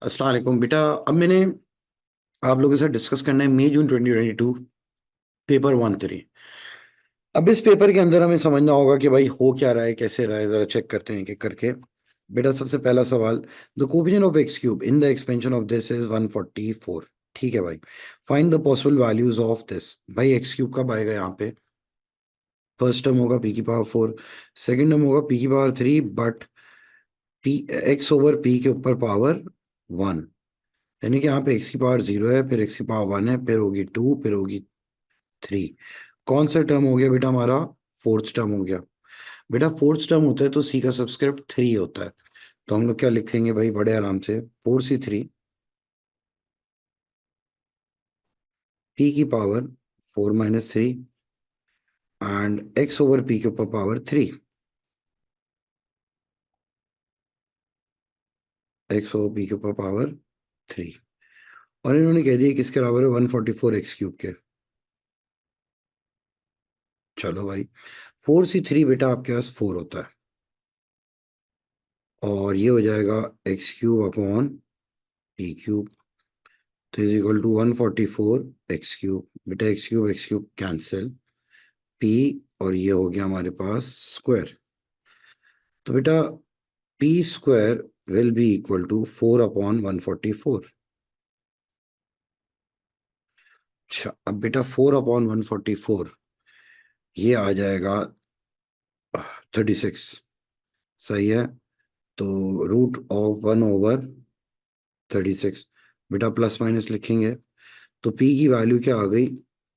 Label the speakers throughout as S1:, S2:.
S1: अस्सलाम वालेकुम बेटा। अब मैंने आप लोगों के साथ डिस्कस करना है मई जून 2022 पेपर 1 3। अब इस पेपर के अंदर हमें समझना होगा कि भाई हो क्या रहा है, कैसे रहा है, जरा चेक करते हैं एक एक करके। बेटा सबसे पहला सवाल, the coefficient of x cube in the expansion of this is 144। ठीक है भाई, find the possible values of this. भाई एक्स क्यूब कब आएगा यहाँ पे? फर्स्ट टर्म होगा पी की पावर 4, सेकेंड टर्म होगा पी की power 3, but P x over P के ऊपर पावर 1, यानी कि यहाँ पे एक्स की पावर 0 है, फिर एक्स की पावर 1 है, फिर होगी 2, फिर होगी 3। कौन सा टर्म हो गया बेटा हमारा? फोर्थ टर्म हो गया। बेटा फोर्थ टर्म होता है तो सी का सबस्क्रिप्ट 3 होता है। तो हम लोग क्या लिखेंगे भाई बड़े आराम से, 4c3 पी की power 4 - 3 and x over P के ऊपर पावर 3, एक्स ओवर पी के ऊपर पावर 3। और इन्होंने कह दिया किसके बराबर है? 144 एक्स क्यूब के। चलो भाई, 4c3 बेटा आपके पास 4 होता है, और ये हो जाएगा x cube upon p cube, तो is equal to 144 x cube. बेटा एक्स क्यूब कैंसिल, पी और ये हो गया हमारे पास स्क्वायर। तो बेटा p square will be equal to 4/144। अच्छा, अब बेटा 4/144 ये आ जाएगा 36। सही है, तो √1/36। बेटा प्लस माइनस लिखेंगे तो पी की वैल्यू क्या आ गई?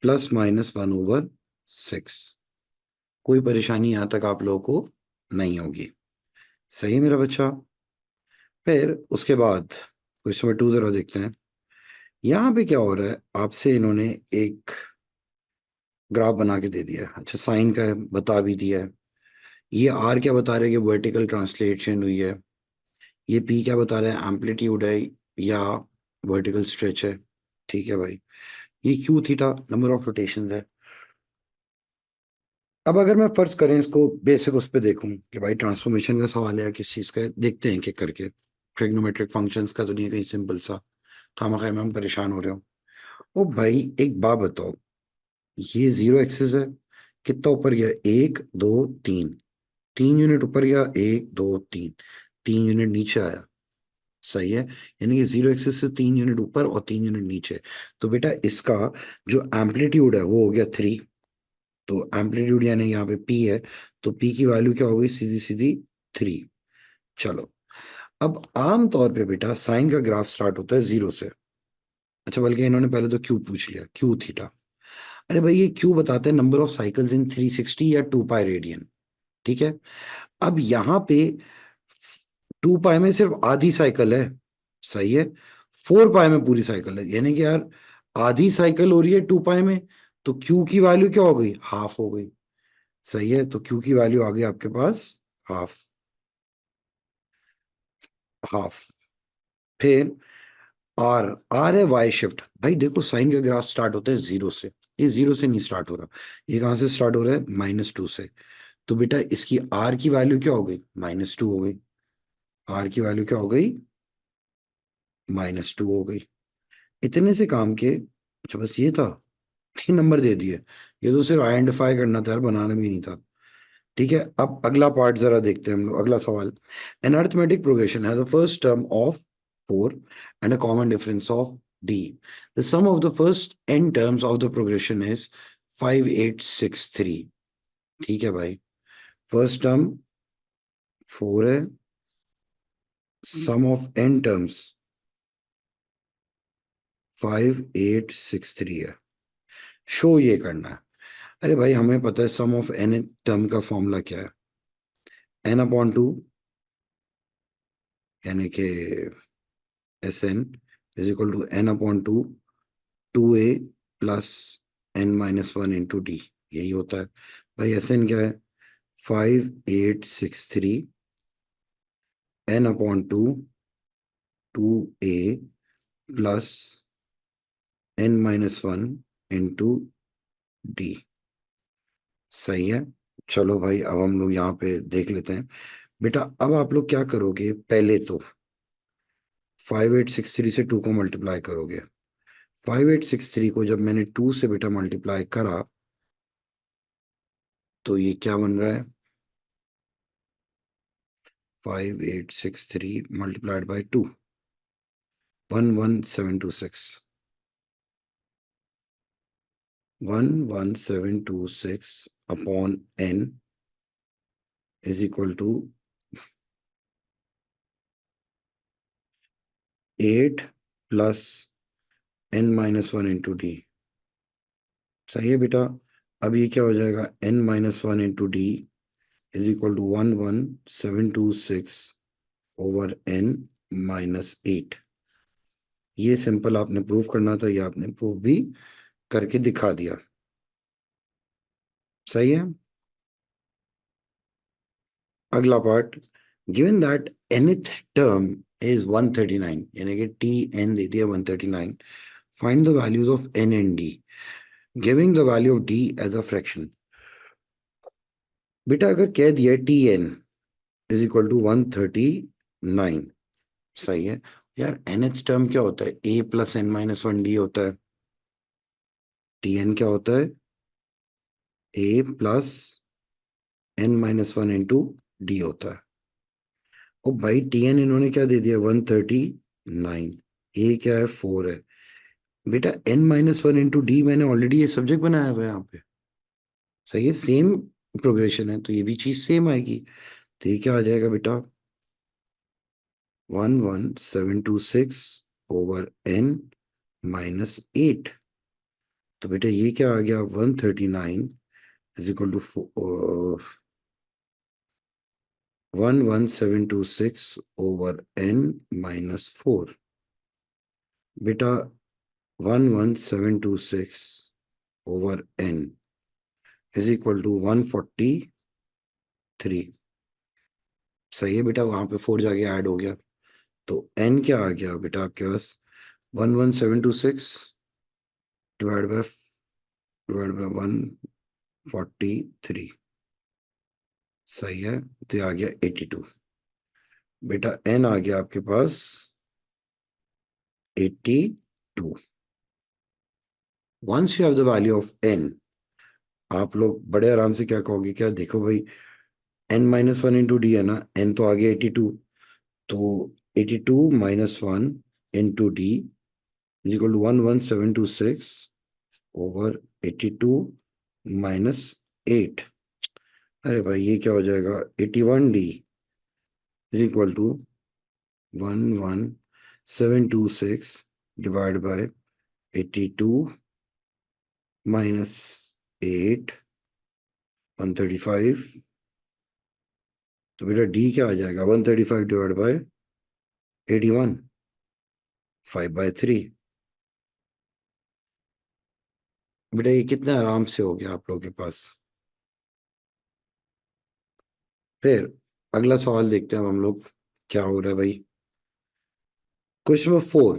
S1: +(1/6). कोई परेशानी यहाँ तक आप लोगों को नहीं होगी। सही है मेरा बच्चा। फिर उसके बाद क्वेश्चन नंबर 2 जरा देखते हैं। यहाँ पे क्या हो रहा है, आपसे इन्होंने एक ग्राफ बना के दे दिया है। अच्छा, साइन का है, बता भी दिया है। ये आर क्या बता रहे हैं कि वर्टिकल ट्रांसलेशन हुई है। ये पी क्या बता रहे हैं? एम्पलीट्यूड है या वर्टिकल स्ट्रेच है। ठीक है भाई, ये Q theta number of rotations है। अब अगर मैं फर्ज करें इसको बेसिक उस पर देखूं कि भाई ट्रांसफॉर्मेशन का सवाल है या किस चीज़ का है, देखते हैं कि करके ट्रिग्नोमेट्रिक फंक्शंस का तो नहीं है कहीं सिंपल सा, खामखा में हम परेशान हो रहे हो। ओ भाई एक बात बताओ, ये जीरो एक्सिस है, कितना ऊपर गया? 1 2 3, 3 यूनिट ऊपर गया, 1 2 3, 3 यूनिट नीचे आया। सही है, यानी कि जीरो एक्सिस से 3 यूनिट ऊपर और 3 यूनिट नीचे। तो बेटा इसका जो एम्पलीट्यूड है वो हो गया 3। तो एम्पलीट्यूड यानी यहाँ पे पी है, तो पी की वैल्यू क्या हो गई? सीधी सीधी 3। चलो, अब आम तौर पे बेटा साइन का ग्राफ स्टार्ट होता है 0 से। अच्छा, बल्कि इन्होंने पहले तो क्यू पूछ लिया, क्यू थीटा। अरे भाई ये क्यू बताते हैं नंबर ऑफ साइकिल्स इन 360 या 2π रेडियन। ठीक है, अब यहाँ पे 2π में सिर्फ आधी साइकिल है। सही है, 4π में पूरी साइकिल है, यानी कि यार आधी साइकिल हो रही है 2π में, तो क्यू की वैल्यू क्या हो गई? हाफ हो गई। सही है, तो क्यू की वैल्यू आ गई आपके पास हाफ। हाफ। फिर आर, आर है वाई शिफ्ट। भाई देखो साइन का ग्राफ स्टार्ट होता है 0 से, ये 0 से नहीं स्टार्ट हो रहा, ये कहाँ से स्टार्ट हो रहा है? -2 से। तो बेटा इसकी आर की वैल्यू क्या हो गई? -2 हो गई। आर की वैल्यू क्या हो गई? -2 हो गई। इतने से काम के, अच्छा बस ये था, 3 नंबर दे दिए। ये तो सिर्फ आइडेंटिफाई करना था यार, बनाना भी नहीं था। ठीक है, अब अगला पार्ट जरा देखते हैं हम लोग। अगला सवाल, an arithmetic progression has the first term of 4 and a common difference of d. The sum of the first n terms of the progression is 5863। ठीक है भाई, फर्स्ट टर्म 4 है, सम ऑफ n टर्म्स 5863 है। शो ये करना है। अरे भाई हमें पता है सम ऑफ n टर्म का फॉर्मूला क्या है? n/2, यानी कि Sn = n/2 2a plus n-1 × d, यही होता है। भाई Sn क्या है? 5863 n/2 2a plus n-1 × d। सही है। चलो भाई, अब हम लोग यहाँ पे देख लेते हैं। बेटा अब आप लोग क्या करोगे? पहले तो 5863 से 2 को मल्टीप्लाई करोगे। 5863 को जब मैंने 2 से बेटा मल्टीप्लाई करा तो ये क्या बन रहा है, 5863 multiplied by 2, 11726। 11726 upon n is equal to 8 plus n-1 into d. सही है बेटा। अब ये क्या हो जाएगा, n-1 into d is equal to 11726 over n-8। ये सिंपल आपने प्रूव करना था, ये आपने प्रूव भी करके दिखा दिया। सही है। अगला part, given that nth term is 139, यानी कि टी एन दे दिया 139, find the values of n and d, giving the value of d as a fraction. बेटा अगर कह दिया t n is equal to 139, सही है यार। nth टर्म क्या होता है, a प्लस n-1 d होता है। टी एन क्या होता है, a plus n-1 into D होता है। और भाई टी एन इन्होंने क्या दे दिया, 139, ए क्या है 4 है। बेटा n-1 इंटू डी मैंने ऑलरेडी ये सब्जेक्ट बनाया हुआ है यहाँ पे। सही है, सेम प्रोग्रेशन है तो ये भी चीज सेम आएगी। तो ये क्या आ जाएगा बेटा, 11726 ओवर n-8। तो बेटा ये क्या आ गया, 139 is equal to 11726 over n-4। बेटा 11726 over n is equal to 143। सही है बेटा, वहां पे 4 जाके ऐड हो गया तो n क्या आ गया बेटा आपके पास, 11726 डिवाइड बाय 143। सही है, तो ये आ गया 82। बेटा n आ गया आपके पास 82। Once you have the value of n, आप लोग बड़े आराम से क्या कहोगे, क्या देखो भाई n-1 इंटू डी है ना, n तो आ गया 82, तो 82 minus 1 into d is equal to 11726 over 82 minus 8। अरे भाई ये क्या हो जाएगा, 81d is equal to 11726 divide by 82 minus 8, 135। तो बेटा डी क्या आ जाएगा, 135 डिवाइड बाय 81, 5/3। बेटा ये कितने आराम से हो गया आप लोगों के पास। फिर अगला सवाल देखते हैं अब हम लोग, क्या हो रहा है भाई। क्वेश्चन नंबर 4,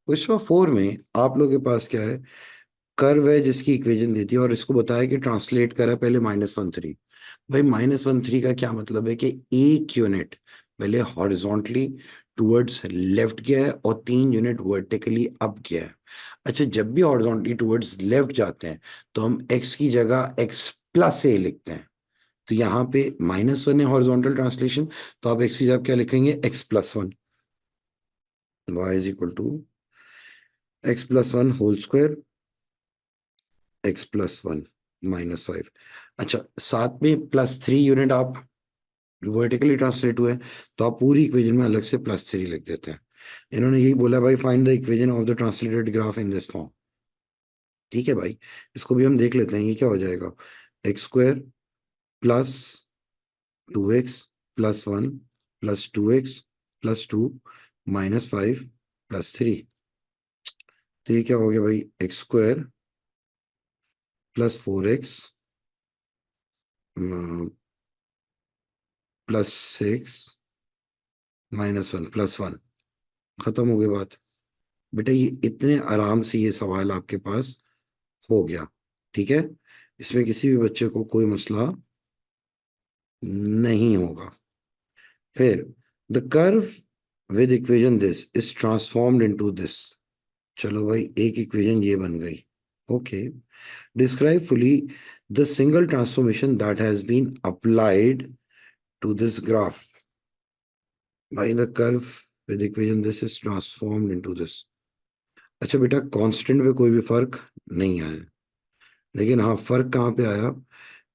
S1: क्वेश्चन नंबर 4 में आप लोगों के पास क्या है, कर्व है जिसकी इक्वेशन दी थी और इसको बताया कि ट्रांसलेट करा पहले -1 3। भाई -1 3 का क्या मतलब है कि एक यूनिट पहले हॉरिजॉन्टली टुवर्ड्स लेफ्ट गया है और 3 यूनिट वर्टिकली अप गया है। अच्छा, जब भी हॉरिजॉन्टली टुवर्ड्स लेफ्ट जाते हैं तो हम x की जगह x+a लिखते हैं। तो यहाँ पे -1 है हॉरिजॉन्टल ट्रांसलेशन, तो आप x की जगह क्या लिखेंगे, x+1। y is equal to x+1 whole square, x+1 -5। अच्छा, साथ में +3 यूनिट आप वर्टिकली ट्रांसलेट हुए तो आप पूरी इक्वेशन में अलग से +3 लिख देते हैं। इन्होंने यही बोला भाई, find the equation of the translated graph in this form. ठीक है भाई, इसको भी हम देख लेते हैं, ये क्या हो जाएगा, x² plus 2x plus 1 plus 2x plus 2 -5 +3। तो ये क्या हो गया भाई, x² प्लस 4x प्लस 6 -1 +1। खत्म हो गई बात। बेटा ये इतने आराम से ये सवाल आपके पास हो गया। ठीक है, इसमें किसी भी बच्चे को कोई मसला नहीं होगा। फिर the curve with equation this is transformed into this. चलो भाई, एक इक्वेशन ये बन गई। Okay, describe fully the single transformation that has been applied to this graph. भाई the curve with equation this is transformed into this. अच्छा बेटा, constant पे कोई भी फर्क नहीं आया, लेकिन हाँ फर्क कहाँ पे आया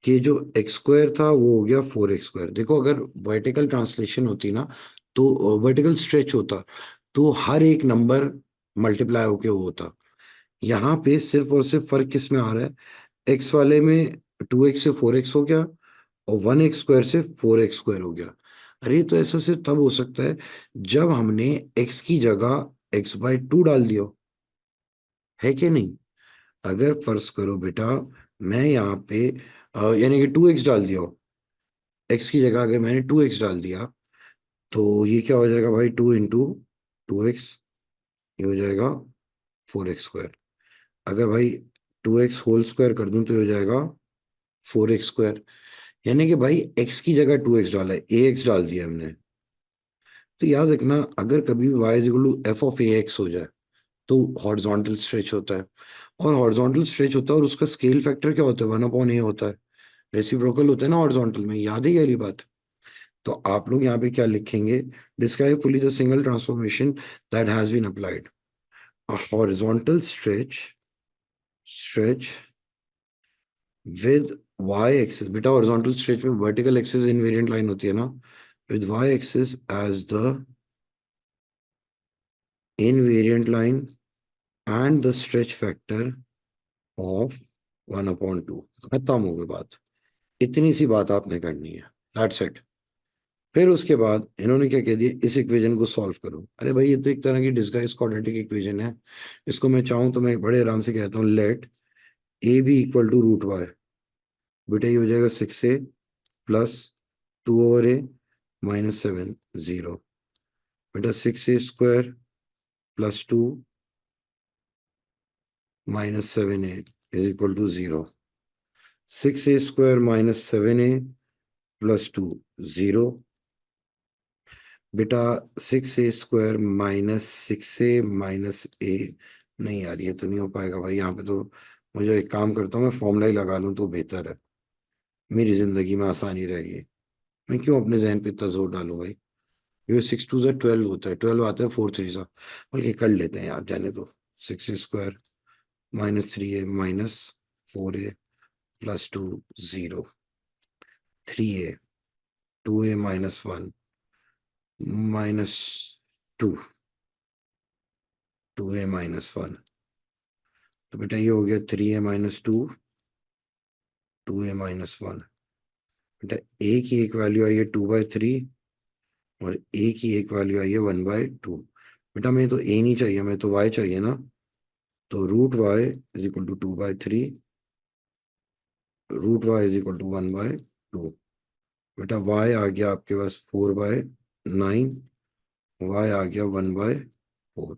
S1: कि जो एक्स स्क्वायर था वो हो गया 4x स्क्वायर। देखो, अगर वर्टिकल ट्रांसलेशन होती ना, तो वर्टिकल स्ट्रेच होता, तो हर एक नंबर मल्टीप्लाई होके वो होता। यहाँ पे सिर्फ और सिर्फ फर्क किस में आ रहा है, एक्स वाले में 2x से 4x हो गया, और 1x स्क्वायर से 4x स्क्वायर हो गया। अरे तो ऐसा सिर्फ तब हो सकता है जब हमने x की जगह x/2 डाल दिया, है कि नहीं। अगर फर्ज करो बेटा, मैं यहाँ पे यानी कि 2x डाल दिया, x की जगह अगर मैंने 2x डाल दिया, तो ये क्या हो जाएगा भाई, 2 इंटू 2x, ये हो जाएगा 4x स्क्वायर। अगर भाई 2x होल स्क्वायर कर दूं तो ये हो जाएगा 4x स्क्वायर। यानी कि भाई x की जगह 2x डाला है, ax डाल दिया हमने। तो याद रखना, अगर कभी भी y is equal to f of a x हो जाए तो हॉरिजॉन्टल स्ट्रेच होता है। और हॉरिजॉन्टल स्ट्रेच होता है और उसका स्केल फैक्टर क्या होता है, 1/a होता है। रेसिप्रोकल होता है ना हॉरिजॉन्टल में, याद है ये वाली बात। तो आप लोग यहाँ पे क्या लिखेंगे, describe fully the single transformation that has been applied. A horizontal stretch with y axis. बेटा हॉरिजॉन्टल स्ट्रेच में वर्टिकल एक्सिस इनवेरिएंट लाइन होती है ना, with y axis as the invariant line and the stretch factor of 1/2। खत्म हो गई बात। इतनी सी बात आपने करनी है, दैट्स इट। फिर उसके बाद इन्होंने क्या कह दिया, इस इक्वेशन को सॉल्व करो। अरे भाई ये तो एक तरह की डिस्गाइज क्वाड्रेटिक इक्वेशन है। इसको मैं चाहूँ तो मैं बड़े आराम से कहता हूँ, let a be equal to root y. बेटा ये हो जाएगा 6a प्लस 2/a माइनस 7 0। बेटा 6a² plus 2 minus 7a is equal to 0। 6a² minus 7a plus 2 0। बेटा 6a² minus 6a minus a, नहीं यार ये तो नहीं हो पाएगा भाई। यहाँ पे तो मुझे एक काम करता हूँ, मैं फॉर्मूला ही लगा लूँ तो बेहतर है, मेरी जिंदगी में आसानी रहेगी। मैं क्यों अपने जहन पे इतना जोर डालूं भाई। ये 6 2 12 होता है, 12 आता है 4 3 सा, बल्कि कर लेते हैं यार, जाने दो। 6a² minus 3a minus 4a plus 2 0। 3a 2a minus 1 minus 2 2a minus 1। तो बेटा ये हो गया 3a-2 2a-1। बेटा a की एक वैल्यू आई है 2/3 और a की एक वैल्यू आई है 1/2। बेटा मैं तो a नहीं चाहिए, मैं तो y चाहिए ना। तो root y is equal to 2/3, root y is equal to 1/2। बेटा y आ गया आपके पास 4/9, y आ गया 1/4।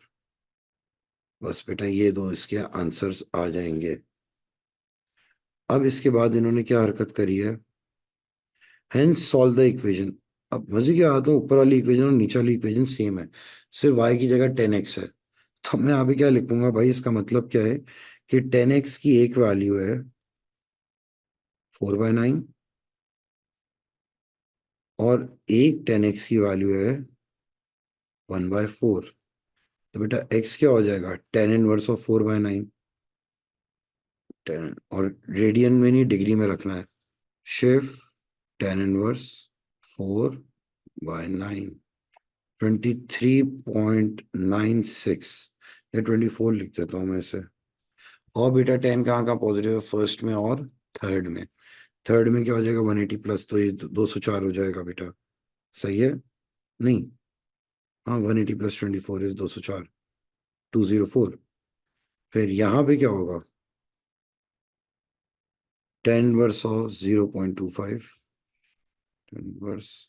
S1: बस बेटा ये दो इसके आंसर्स आ जाएंगे। अब इसके बाद इन्होंने क्या हरकत करी है, हेंस सॉल्व द इक्वेशन। अब मजे क्या आता है, ऊपर वाली इक्वेशन और नीचे वाली इक्वेशन सेम है, सिर्फ y की जगह 10x है। तो मैं अभी क्या लिखूंगा भाई, इसका मतलब क्या है कि 10x की एक वैल्यू है 4/9 और एक 10x की वैल्यू है 1/4। तो बेटा x क्या हो जाएगा, 10 इनवर्स ऑफ 4/9। 10 और रेडियन में नहीं डिग्री में रखना है, शिफ्ट 10 इनवर्स 4/9, 23.96 या 24 लिख देता हूँ मैं इसे। और बेटा 10 कहाँ कहाँ पॉजिटिव है, फर्स्ट में और थर्ड में। थर्ड में क्या हो जाएगा 180 प्लस, तो ये 204 हो जाएगा बेटा, सही है। नहीं, हाँ 180 प्लस 24 इज 204, 204। फिर यहाँ पे क्या होगा, 10 इनवर्स ऑफ 0.25, 10 इनवर्स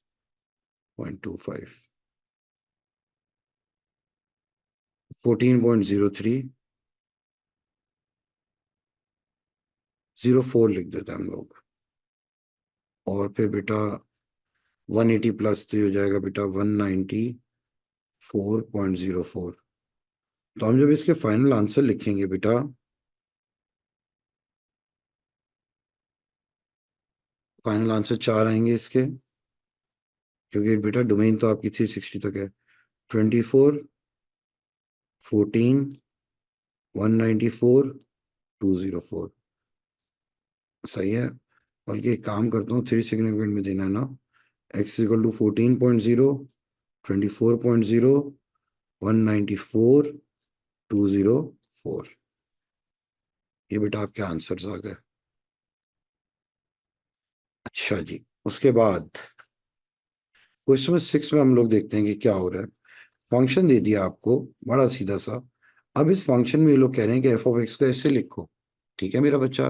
S1: 0.25, 14.03, 04 लिख देते हैं हम लोग। और फिर बेटा 180 प्लस तो ये हो जाएगा बेटा 190 4.04। तो हम जब इसके फाइनल आंसर लिखेंगे बेटा, फाइनल आंसर 4 आएंगे इसके, क्योंकि बेटा डोमेन तो आपकी 360 तक है। 24, 14, 194, 204। सही है। बल्कि एक काम करता हूँ, 3 सिग्निफिकेंट में देना है ना। x equal to 14.0, 24.0, 194, 204। ये बेटा आपके आंसर्स आ गए। अच्छा जी, उसके बाद क्वेश्चन 6 में हम लोग देखते हैं कि क्या हो रहा है। फंक्शन दे दिया आपको, बड़ा सीधा सा। अब इस फंक्शन में ये लोग कह रहे हैं कि एफ ऑफ एक्स को ऐसे लिखो। ठीक है मेरा बच्चा।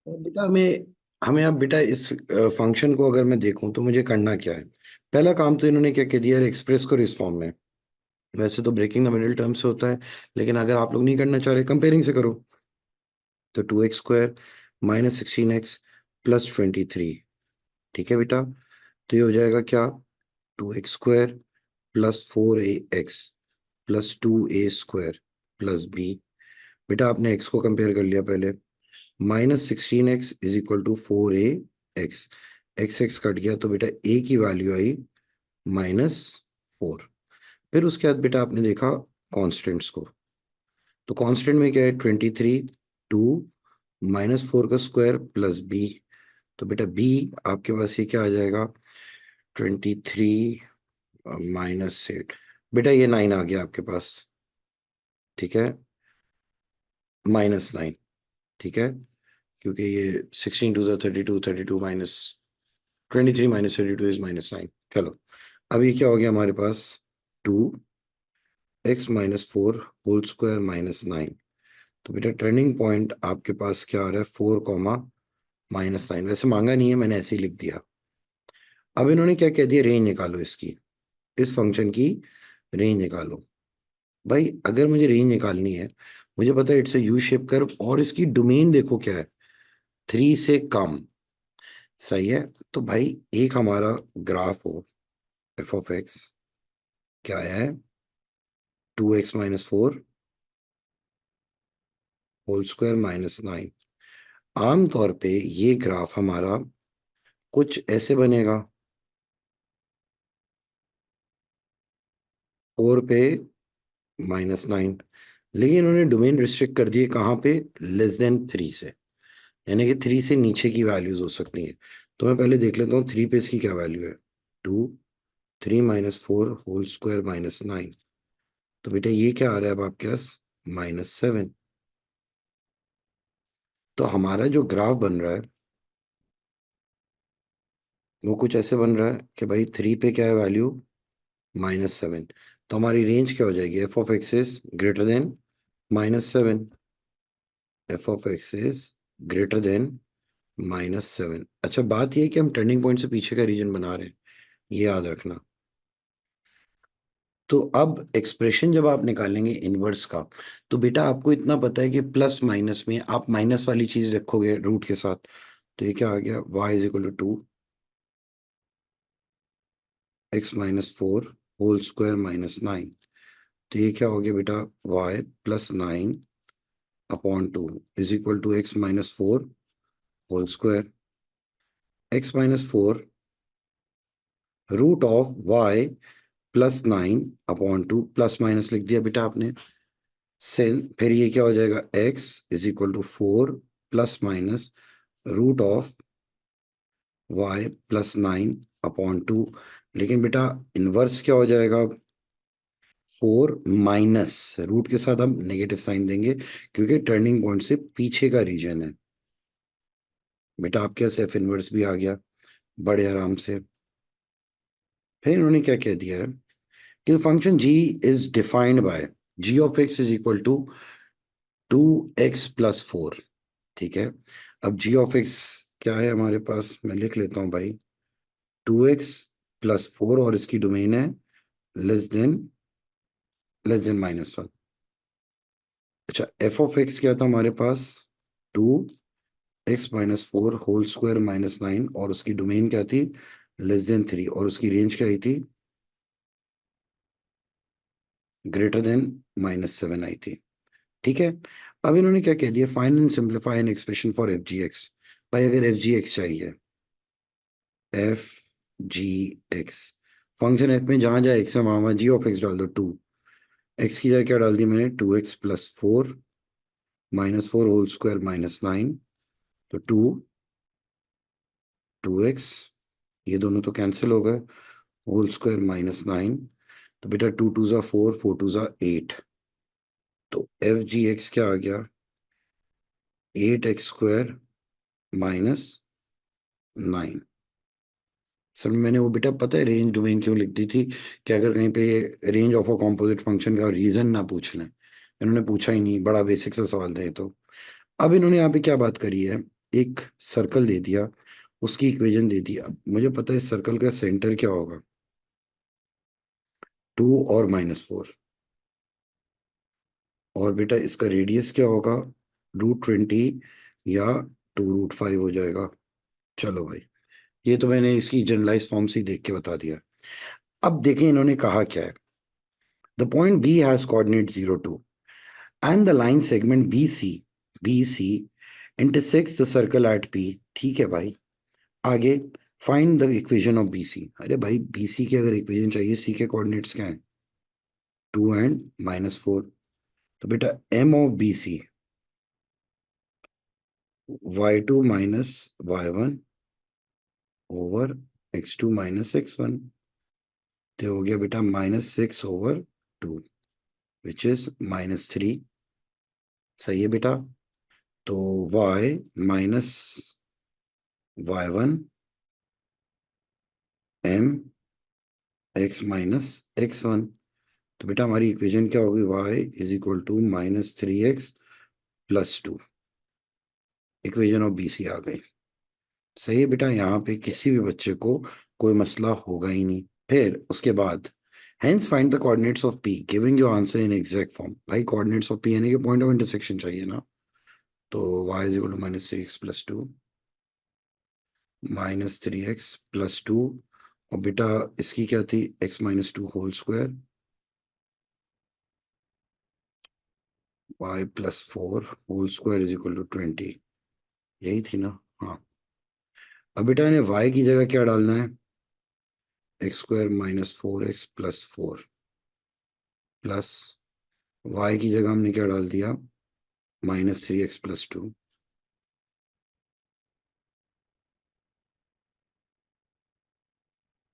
S1: और बेटा हमें हमें अब बेटा इस फंक्शन को अगर मैं देखूं तो मुझे करना क्या है। पहला काम तो इन्होंने क्या कह दिया है, एक्सप्रेस करो इस फॉर्म में। वैसे तो ब्रेकिंग द मिडिल टर्म से होता है, लेकिन अगर आप लोग नहीं करना चाह रहे, कंपेयरिंग से करो। तो 2x² माइनस 16x प्लस 23। ठीक है बेटा। तो ये हो जाएगा क्या, 2x² plus 4ax plus 2a² plus b। बेटा आपने x को कंपेयर कर लिया पहले। -16x is equal to 4ax। x cut गया तो बेटा a की वैल्यू आई -4। फिर उसके बाद बेटा आपने देखा कॉन्स्टेंट्स को। तो कांस्टेंट में क्या है, 23, 2, -4 का स्क्वायर प्लस बी। तो बेटा बी आपके पास ये क्या आ जाएगा, 23 -8। बेटा ये 9 आ गया आपके पास। ठीक है, -9। ठीक है, क्योंकि ये 16 2 32, 32 माइनस 23 माइनस 32 इज -9। चलो, अब ये क्या हो गया हमारे पास, 2x-4 होल स्क्वायर -9। तो बेटा टर्निंग पॉइंट आपके पास क्या आ रहा है, 4, -9। वैसे मांगा नहीं है, मैंने ऐसे ही लिख दिया। अब इन्होंने क्या कह दिया, रेंज निकालो इसकी, इस फंक्शन की रेंज निकालो। भाई अगर मुझे रेंज निकालनी है, मुझे पता है it's a U shape curve, और इसकी डोमेन देखो क्या है, 3 से कम। सही है। तो भाई एक हमारा ग्राफ हो, एफ ऑफ एक्स क्या है, 2x-4 होल स्क्वायर -9। आमतौर पे ये ग्राफ हमारा कुछ ऐसे बनेगा, 4 पे -9। लेकिन इन्होंने डोमेन रिस्ट्रिक्ट कर दिए कहाँ पे, <3 से। यानी कि 3 से नीचे की वैल्यूज हो सकती हैं। तो मैं पहले देख लेता हूँ 3 पे इसकी क्या वैल्यू है, 2, 3-4 होल स्क्वायर -9। तो बेटा ये क्या आ रहा है अब आपके पास, -7। तो हमारा जो ग्राफ बन रहा है वो कुछ ऐसे बन रहा है कि भाई 3 पे क्या है वैल्यू, -7। तो हमारी रेंज क्या हो जाएगी, F of x is greater than -7। F of x is greater than -7। अच्छा, बात ये है कि हम टर्निंग पॉइंट से पीछे का रीजन बना रहे हैं, ये याद रखना। तो अब एक्सप्रेशन जब आप निकालेंगे इनवर्स का, तो बेटा आपको इतना पता है कि प्लस माइनस में आप माइनस वाली चीज रखोगे रूट के साथ। तो ये क्या आ गया, y is equal to 2x-4 whole square -9। तो ये क्या हो गया बेटा, y +9/2 is equal to x-4 whole square. x-4 root of y +9/2, plus minus लिख दिया बेटा आपने। सेल फिर ये क्या हो जाएगा, x is equal to 4 ± root of y +9/2। लेकिन बेटा इनवर्स क्या हो जाएगा, 4 माइनस रूट के साथ हम नेगेटिव साइन देंगे, क्योंकि टर्निंग पॉइंट से पीछे का रीजन है। बेटा आपके पास एफ इनवर्स भी आ गया बड़े आराम से। फिर इन्होंने क्या कह दिया है कि function g is defined by g of x is equal to 2x+4। ठीक है। अब g ऑफ x क्या है हमारे पास, मैं लिख लेता हूं भाई, 2x+4, और इसकी डोमेन है लेस देन -1। अच्छा, एफ ऑफ एक्स क्या था हमारे पास, 2x-4 होल स्क्वायर -9, और उसकी डोमेन क्या थी, <3, और उसकी रेंज क्या आई थी, ग्रेटर देन -7 आई थी। ठीक है। अब इन्होंने क्या कह दिया, find and simplify an expression for F G x. भाई अगर एफ जी एक्स चाहिए, F G x, function F में जहां जहां एक्स है वहां वहां जी ऑफ एक्स डाल दो 2। एक्स की जगह क्या डाल दी मैंने, 2x+4 -4 होल स्क्वायर -9, तो 2x, ये दोनों तो कैंसिल हो गए, होल स्क्वायर -9, तो बेटा 2 2 ज़ा 4, 4 2 ज़ा 8, तो एफ जी एक्स क्या आ गया, 8x² -9। सर मैंने वो बेटा पता है रेंज डोमेन क्यों लिख दी थी, कि अगर कहीं पे range of a composite function का रीजन ना पूछ लें। इन्होंने पूछा ही नहीं, बड़ा बेसिक सा सवाल था ये तो। अब इन्होंने यहाँ पे क्या बात करी है, एक सर्कल दे दिया, उसकी इक्वेशन दे दी। अब मुझे पता है इस सर्कल का सेंटर क्या होगा, 2 और -4, और बेटा इसका रेडियस क्या होगा, √20 या 2√5 हो जाएगा। चलो भाई, ये तो मैंने इसकी जनरलाइज फॉर्म से ही देख के बता दिया। अब देखें इन्होंने कहा क्या है, the point B has coordinate 0 2 and the line segment B C intersects the circle at P. ठीक है भाई, आगे find the equation of B C. अरे भाई बी सी की अगर इक्वेशन चाहिए, सी के कोऑर्डिनेट्स क्या हैं, 2 और -4, तो बेटा M of B C, y2 - y1/x2 - x1, तो हो गया बेटा -6/2, विच इज -3। सही है बेटा, तो y-y1 m x-x1, तो बेटा हमारी इक्वेशन क्या होगी, y = -3x+2। Equation of B C आ गई। सही है बेटा, यहाँ पे किसी भी बच्चे को कोई मसला होगा ही नहीं। फिर उसके बाद, hence find the coordinates of P giving your answer in exact form. भाई कोऑर्डिनेट्स ऑफ पी यानी कि पॉइंट ऑफ इंटरसेक्शन चाहिए ना, तो y = -3x+2, -3x+2, और बेटा इसकी क्या थी, x-2 whole square, y+4 whole square = 20, यही थी ना। हाँ, अब बेटा इन्हें y की जगह क्या डालना है, x² -4x+4 प्लस y की जगह हमने क्या डाल दिया, -3x+2,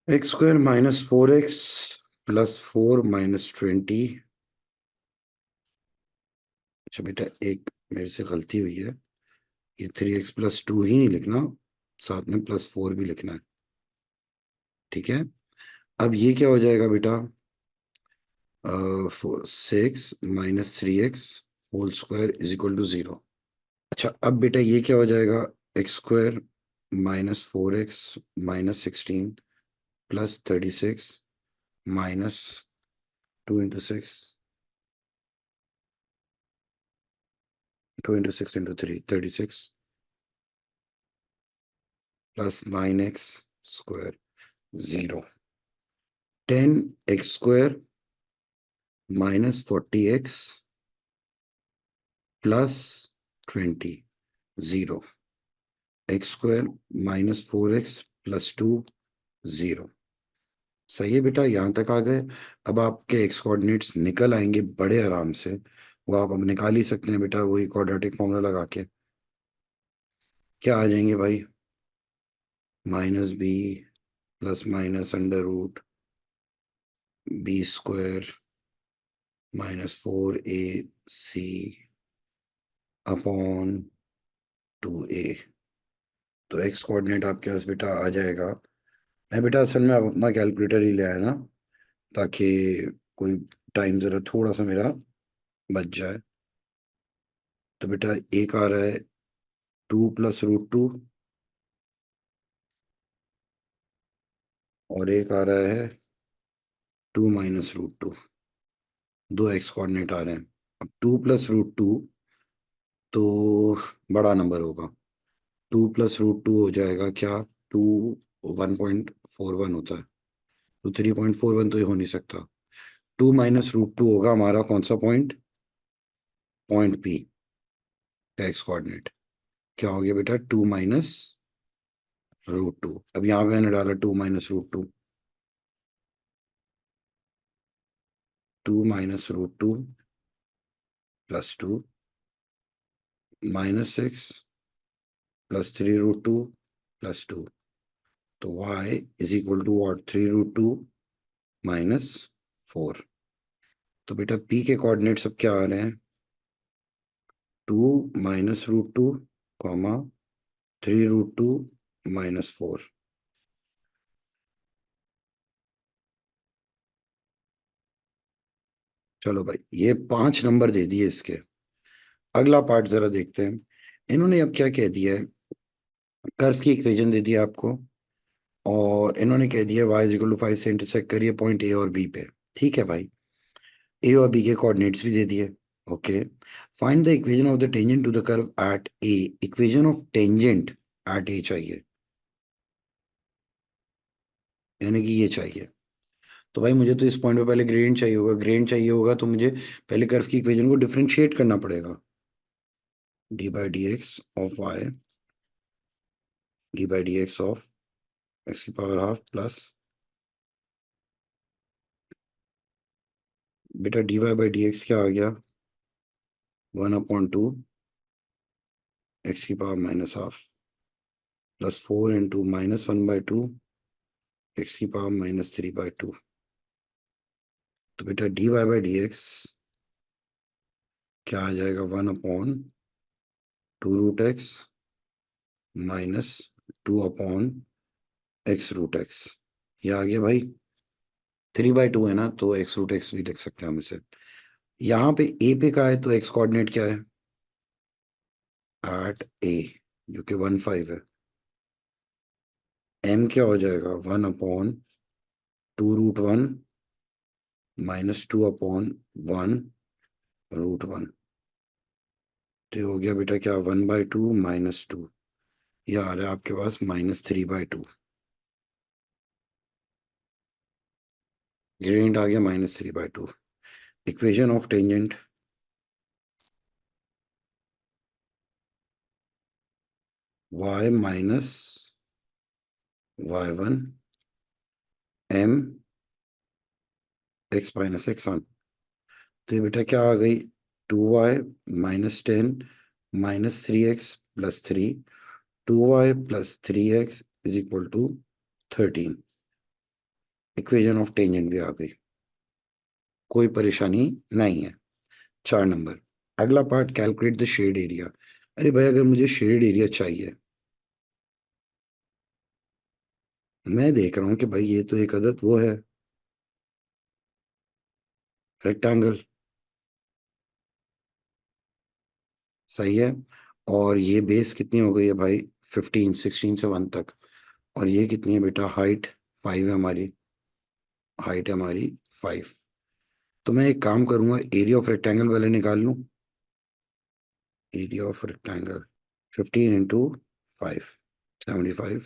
S1: x² -4x+4 -20। अच्छा बेटा एक मेरे से गलती हुई है, ये 3x+2 ही नहीं लिखना, साथ में +4 भी लिखना है। ठीक है, अब ये क्या हो जाएगा बेटा, 6 -3x होल स्क्वायर = 0। अच्छा अब बेटा ये क्या हो जाएगा, x² -4x -16 +36 -2 × 6, 2 × 6 × 3, 36 +9x² 0, 10x² -40x +20 0, x² -4x+2 0। सही है बेटा, यहाँ तक आ गए। अब आपके एक्स कोऑर्डिनेट्स निकल आएंगे बड़े आराम से, वो आप अब निकाल ही सकते हैं बेटा, वही क्वाड्रेटिक फॉर्मूला लगा के। क्या आ जाएंगे भाई, -b ±√b² -4ac/2a। तो एक्स कोऑर्डिनेट आपके पास बेटा आ जाएगा। मैं बेटा असल में अब अपना कैलकुलेटर ही ले आया ना, ताकि कोई टाइम जरा थोड़ा सा मेरा बच जाए। तो बेटा एक आ रहा है 2 + √2, और एक आ रहा है 2 - √2। दो एक्स कोऑर्डिनेट आ रहे हैं। अब 2 + √2 तो बड़ा नंबर होगा, 2 + √2 हो जाएगा क्या, 1.41 होता है, तो 3.41 तो ये हो नहीं सकता। 2 माइनस रूट टू होगा हमारा कौन सा पॉइंट, पॉइंट पी का एक्स कोऑर्डिनेट। क्या हो गया बेटा, 2 माइनस रूट टू। अब यहाँ पे मैंने डाला 2 minus root two, 2 minus root two plus 2 minus 6 plus 3 root two plus 2। तो y is equal to what, 3 root two minus 4। तो बेटा p के कोऑर्डिनेट्स अब क्या आ रहे हैं, 2 minus root two comma 3 root two minus 4। चलो भाई, ये 5 नंबर दे दिए इसके। अगला पार्ट जरा देखते हैं। इन्होंने अब क्या कह दिया है, कर्व की इक्वेशन दे दी है आपको, और इन्होंने कह दिया y इज इक्वल टू 5 से इंटरसेक्ट करिए पॉइंट ए और बी पे। ठीक है भाई, ए और बी के कोऑर्डिनेट्स भी दे दिए। Okay, find the equation of the tangent to the curve at A. Equation of tangent at A चाहिए, यानी कि ये चाहिए। तो भाई मुझे तो इस पॉइंट पे पहले ग्रेडियंट चाहिए होगा, ग्रेडियंट चाहिए होगा तो मुझे पहले कर्व की इक्वेशन को डिफरेंशिएट करना पड़ेगा। D by D x of y, d by D x of x की पावर हाफ प्लस, बेटा D Y by D x क्या आ गया, 1/2 एक्स की power minus half plus 4 into -1/2 x की पावर -3/2। तो बेटा D Y by D x क्या आ जाएगा, 1/2 रूट एक्स माइनस 2/x√x। ये आ गया भाई, 3/2 है ना, तो x√x भी लिख सकते हैं हम इसे। यहाँ पे ए पे का है तो एक्स कोऑर्डिनेट क्या है, एट ए, जो कि 1 5 है। एम क्या हो जाएगा, 1/2√1 -2/1√1। तो ये हो गया बेटा क्या, 1/2 -2, ये आ रहा है आपके पास -3/2। ग्रेडियंट आ गया -3/2। Equation of tangent, y minus y1 m x minus x1। तो ये बेटा क्या आ गई, 2y -10 -3x plus 3, 2y plus 3x is equal to 13। Equation of tangent भी आ गई, कोई परेशानी नहीं है। 4 नंबर। अगला part, calculate the shade area. अरे भाई अगर मुझे शेड एरिया चाहिए, मैं देख रहा हूँ कि भाई ये तो एक अदद वो है, रेक्टेंगल, सही है। और ये बेस कितनी हो गई है भाई, 15, 16 से 1 तक। और ये कितनी है बेटा, हाइट 5 है हमारी, हाइट है हमारी 5। तो मैं एक काम करूंगा, एरिया ऑफ रेक्टेंगल पहले निकाल लूं। Area of rectangle 15 into 5, 75।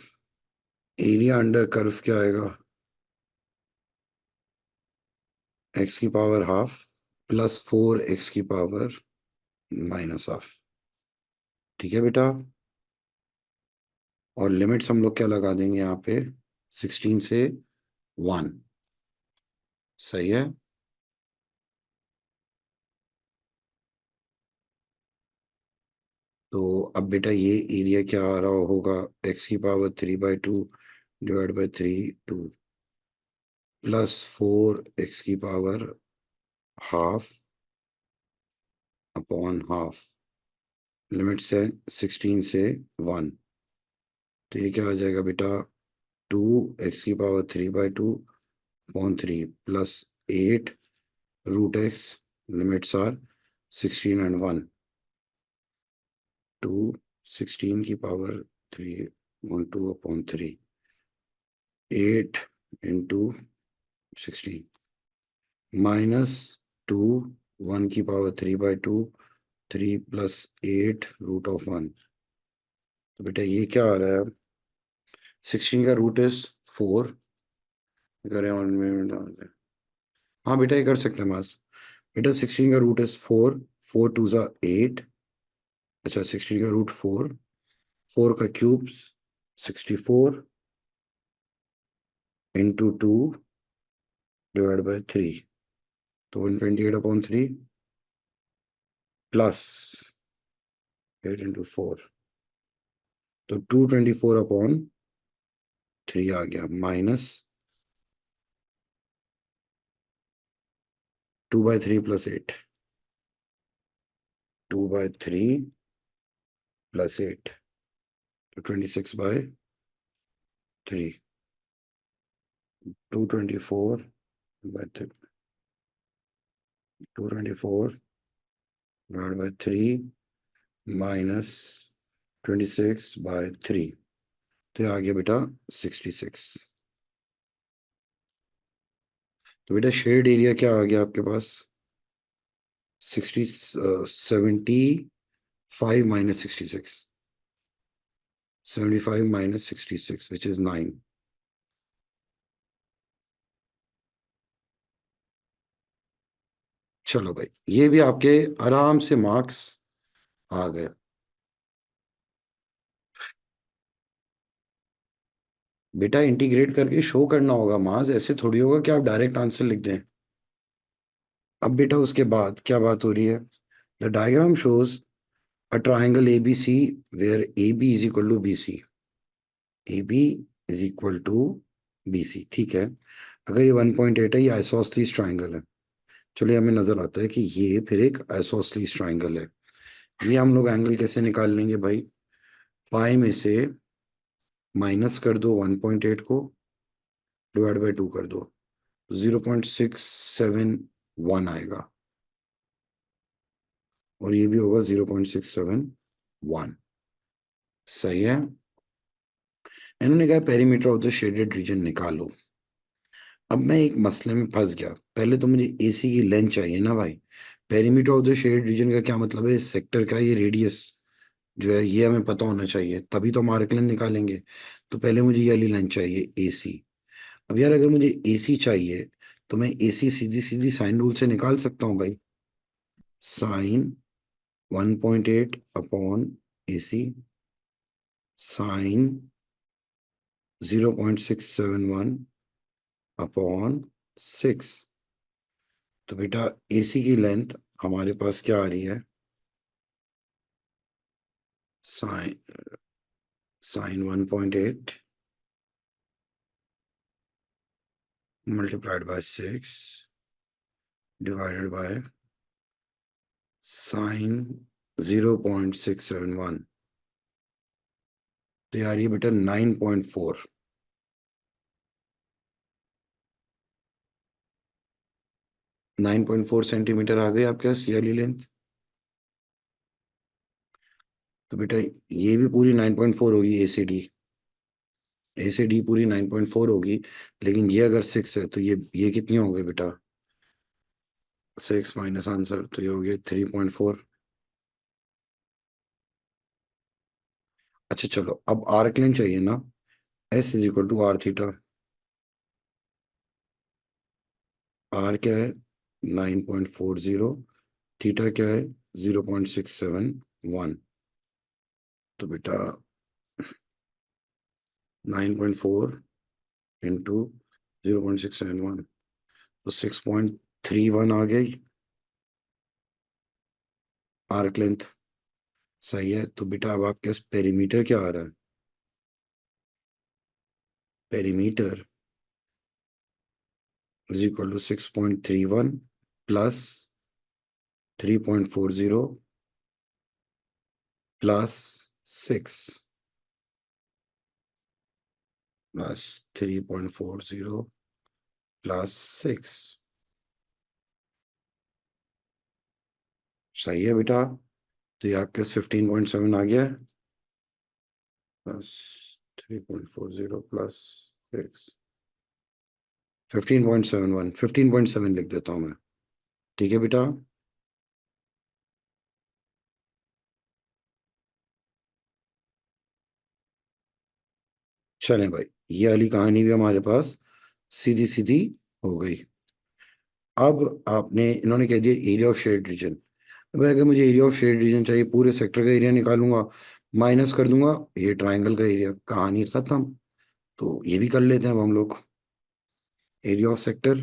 S1: Area under curve क्या आएगा, एक्स की पावर हाफ प्लस 4 एक्स की पावर माइनस हाफ। ठीक है बेटा, और लिमिट्स हम लोग क्या लगा देंगे यहाँ पे, 16 से 1। सही है। तो अब बेटा ये एरिया क्या आ रहा होगा, एक्स की power 3/2 divide by 3 2 plus 4 x की power half upon half. Limits है 16 से 1। तो ये क्या आ जाएगा बेटा, 2 एक्स की power 3/2 upon 3 plus 8 root x. Limits are 16 and 1। 2 16 की पावर 3/2 अपॉन 3, 8 इंटू 16 -2 1 की पावर 3/2, 3 प्लस 8 √1। तो बेटा ये क्या आ रहा है, 16 का रूट इज 4, करें 1 में डाल दें, हाँ बेटा ये कर सकते हैं मास। बेटा 16 का रूट इज 4, 4 2 8। अच्छा 16 का रूट 4, 4 का क्यूब 64 इंटू 2 डिवाइड बाई 3, तो 128/3 प्लस 8 इंटू 4, तो 224/3 आ गया, माइनस 2/3 प्लस 8, 2/3 प्लस 8, तो 26/3, 224 डिवाइड बाई 3 माइनस 26/3, तो ये आ गया बेटा 66। तो बेटा शेड एरिया क्या आ गया आपके पास? 75 माइनस 66, 75 माइनस 66 विच इज 9। चलो भाई ये भी आपके आराम से मार्क्स आ गए। बेटा इंटीग्रेट करके शो करना होगा मास, ऐसे थोड़ी होगा कि आप डायरेक्ट आंसर लिख दें। अब बेटा उसके बाद क्या बात हो रही है? The diagram shows a triangle A B C where A B is equal to B C, A B is equal to B C, ठीक है। अगर ये 1.8 है, ये आइसोसलीस ट्राइंगल है। चलिए हमें नजर आता है कि ये फिर एक आइसोसलीस ट्राइंगल है। ये हम लोग एंगल कैसे निकाल लेंगे भाई? पाई में से माइनस कर दो 1.8 को, डिवाइड बाई 2 कर दो, 0.671 आएगा, और ये भी होगा 0.671। सही है। इन्होंने कहा perimeter of the shaded region निकालो। अब मैं एक मसले में फंस गया। पहले तो मुझे एसी की लेंथ चाहिए ना भाई। Perimeter of the shaded region का क्या मतलब है? इस सेक्टर का ये रेडियस जो है ये हमें पता होना चाहिए, तभी तो हम आर्क लेंथ निकालेंगे। तो पहले मुझे ये वाली लेंथ चाहिए एसी। अब यार अगर मुझे एसी चाहिए तो मैं एसी सीधी सीधी साइन रूल से निकाल सकता हूँ भाई। Sine 1.8 upon AC sine 0.671 upon 6। तो बेटा एसी की लेंथ हमारे पास क्या आ रही है? Sine sine 1.8 multiplied by 6 divided by sine 0.671, तो यार ये बेटा 9.4, 9.4 सेंटीमीटर आ गई आपके पास ये वाली लेंथ। तो बेटा ये भी पूरी 9.4 होगी, ए से डी पूरी 9.4 होगी। लेकिन ये अगर 6 है तो ये कितनी हो गई बेटा? 6 माइनस आंसर, तो ये हो गया 3.4। अच्छा चलो अब आर्क लेंथ चाहिए ना। S is equal to R theta. R क्या है? 9.40। थीटा क्या है? 0.671। तो बेटा 9.4 इंटू 0.671, तो 6.31 आ गई आर्क लेंथ। सही है। तो बेटा अब आपके पास पेरीमीटर क्या आ रहा है? Perimeter is equal to 6.31 plus 3.40 plus 6 plus 3.40 plus 6। सही है बेटा। तो ये आपके 15.7 आ गया है, प्लस 3.40 प्लस 6, 15.71, 15.7 लिख देता हूँ मैं। ठीक है बेटा। चलें भाई, ये वाली कहानी भी हमारे पास सीधी सीधी हो गई। अब आपने इन्होंने कह दिया एरिया ऑफ शेड रीजन। भाई अगर मुझे एरिया ऑफ शेड रीजन चाहिए, पूरे सेक्टर का एरिया निकालूंगा, माइनस कर दूंगा ये ट्राइंगल का एरिया, कहानी खत्म। तो ये भी कर लेते हैं अब हम लोग। Area of sector,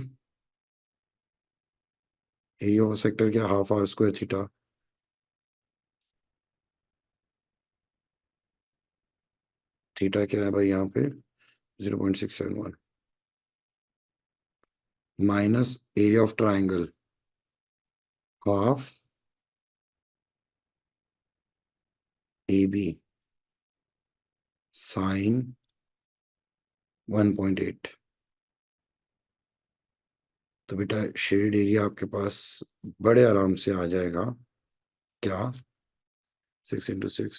S1: area of sector क्या, half r square theta. Theta क्या है भाई यहाँ पे, 0.671 minus area of triangle, half a b sine 1.8। तो बेटा शेड एरिया आपके पास बड़े आराम से आ जाएगा, क्या, 6 × 6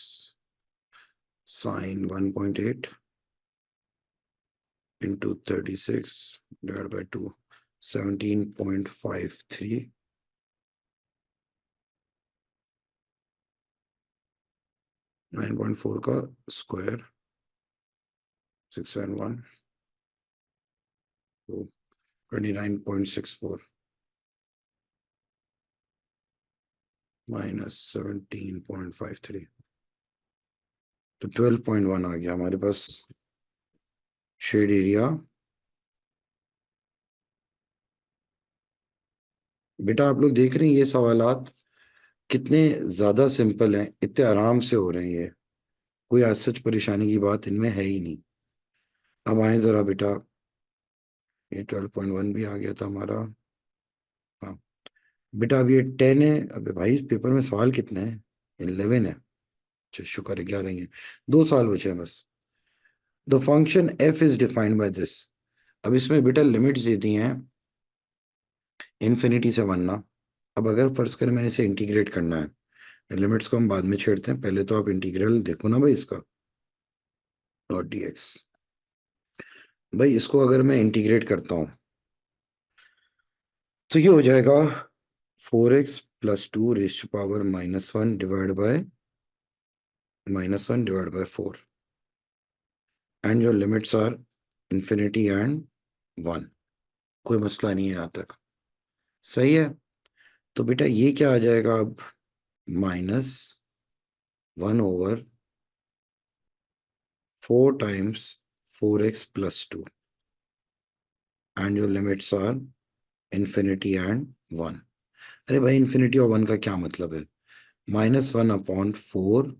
S1: साइन 1.8 इंटू 36 डिवाइड बाई 2, 17.53, 9.4 का स्क्वायर, 671, तो 29.64 माइनस 17.53, तो 12.1 आ गया हमारे पास शेड एरिया। बेटा आप लोग देख रहे हैं ये सवालात कितने ज्यादा सिंपल हैं, इतने आराम से हो रहे हैं ये, कोई आज सच परेशानी की बात इनमें है ही नहीं। अब आए जरा बेटा, ये 12.1 भी आ गया था हमारा। हाँ बेटा अब ये 10 है। अबे भाई इस पेपर में सवाल कितने हैं, 11 है। अच्छा शुक्र है 11 ही है, 2 सवाल बचे हैं बस। The function F is defined by this. अब इसमें बेटा लिमिट्स दे दी हैं इन्फिनिटी से 1 ना। अब अगर फर्ज करें मैंने इसे इंटीग्रेट करना है, लिमिट्स को हम बाद में छेड़ते हैं, पहले तो आप इंटीग्रल देखो ना भाई इसका, डॉट डी एक्स। भाई इसको अगर मैं इंटीग्रेट करता हूँ तो ये हो जाएगा 4x + 2 raise to power -1 divide by 4, and your limits are infinity and 1। कोई मसला नहीं है यहाँ तक, सही है। तो बेटा ये क्या आ जाएगा अब, -1/4 times 4x + 2, and your limits are infinity and 1। अरे भाई इन्फिनिटी और 1 का क्या मतलब है, -1/4।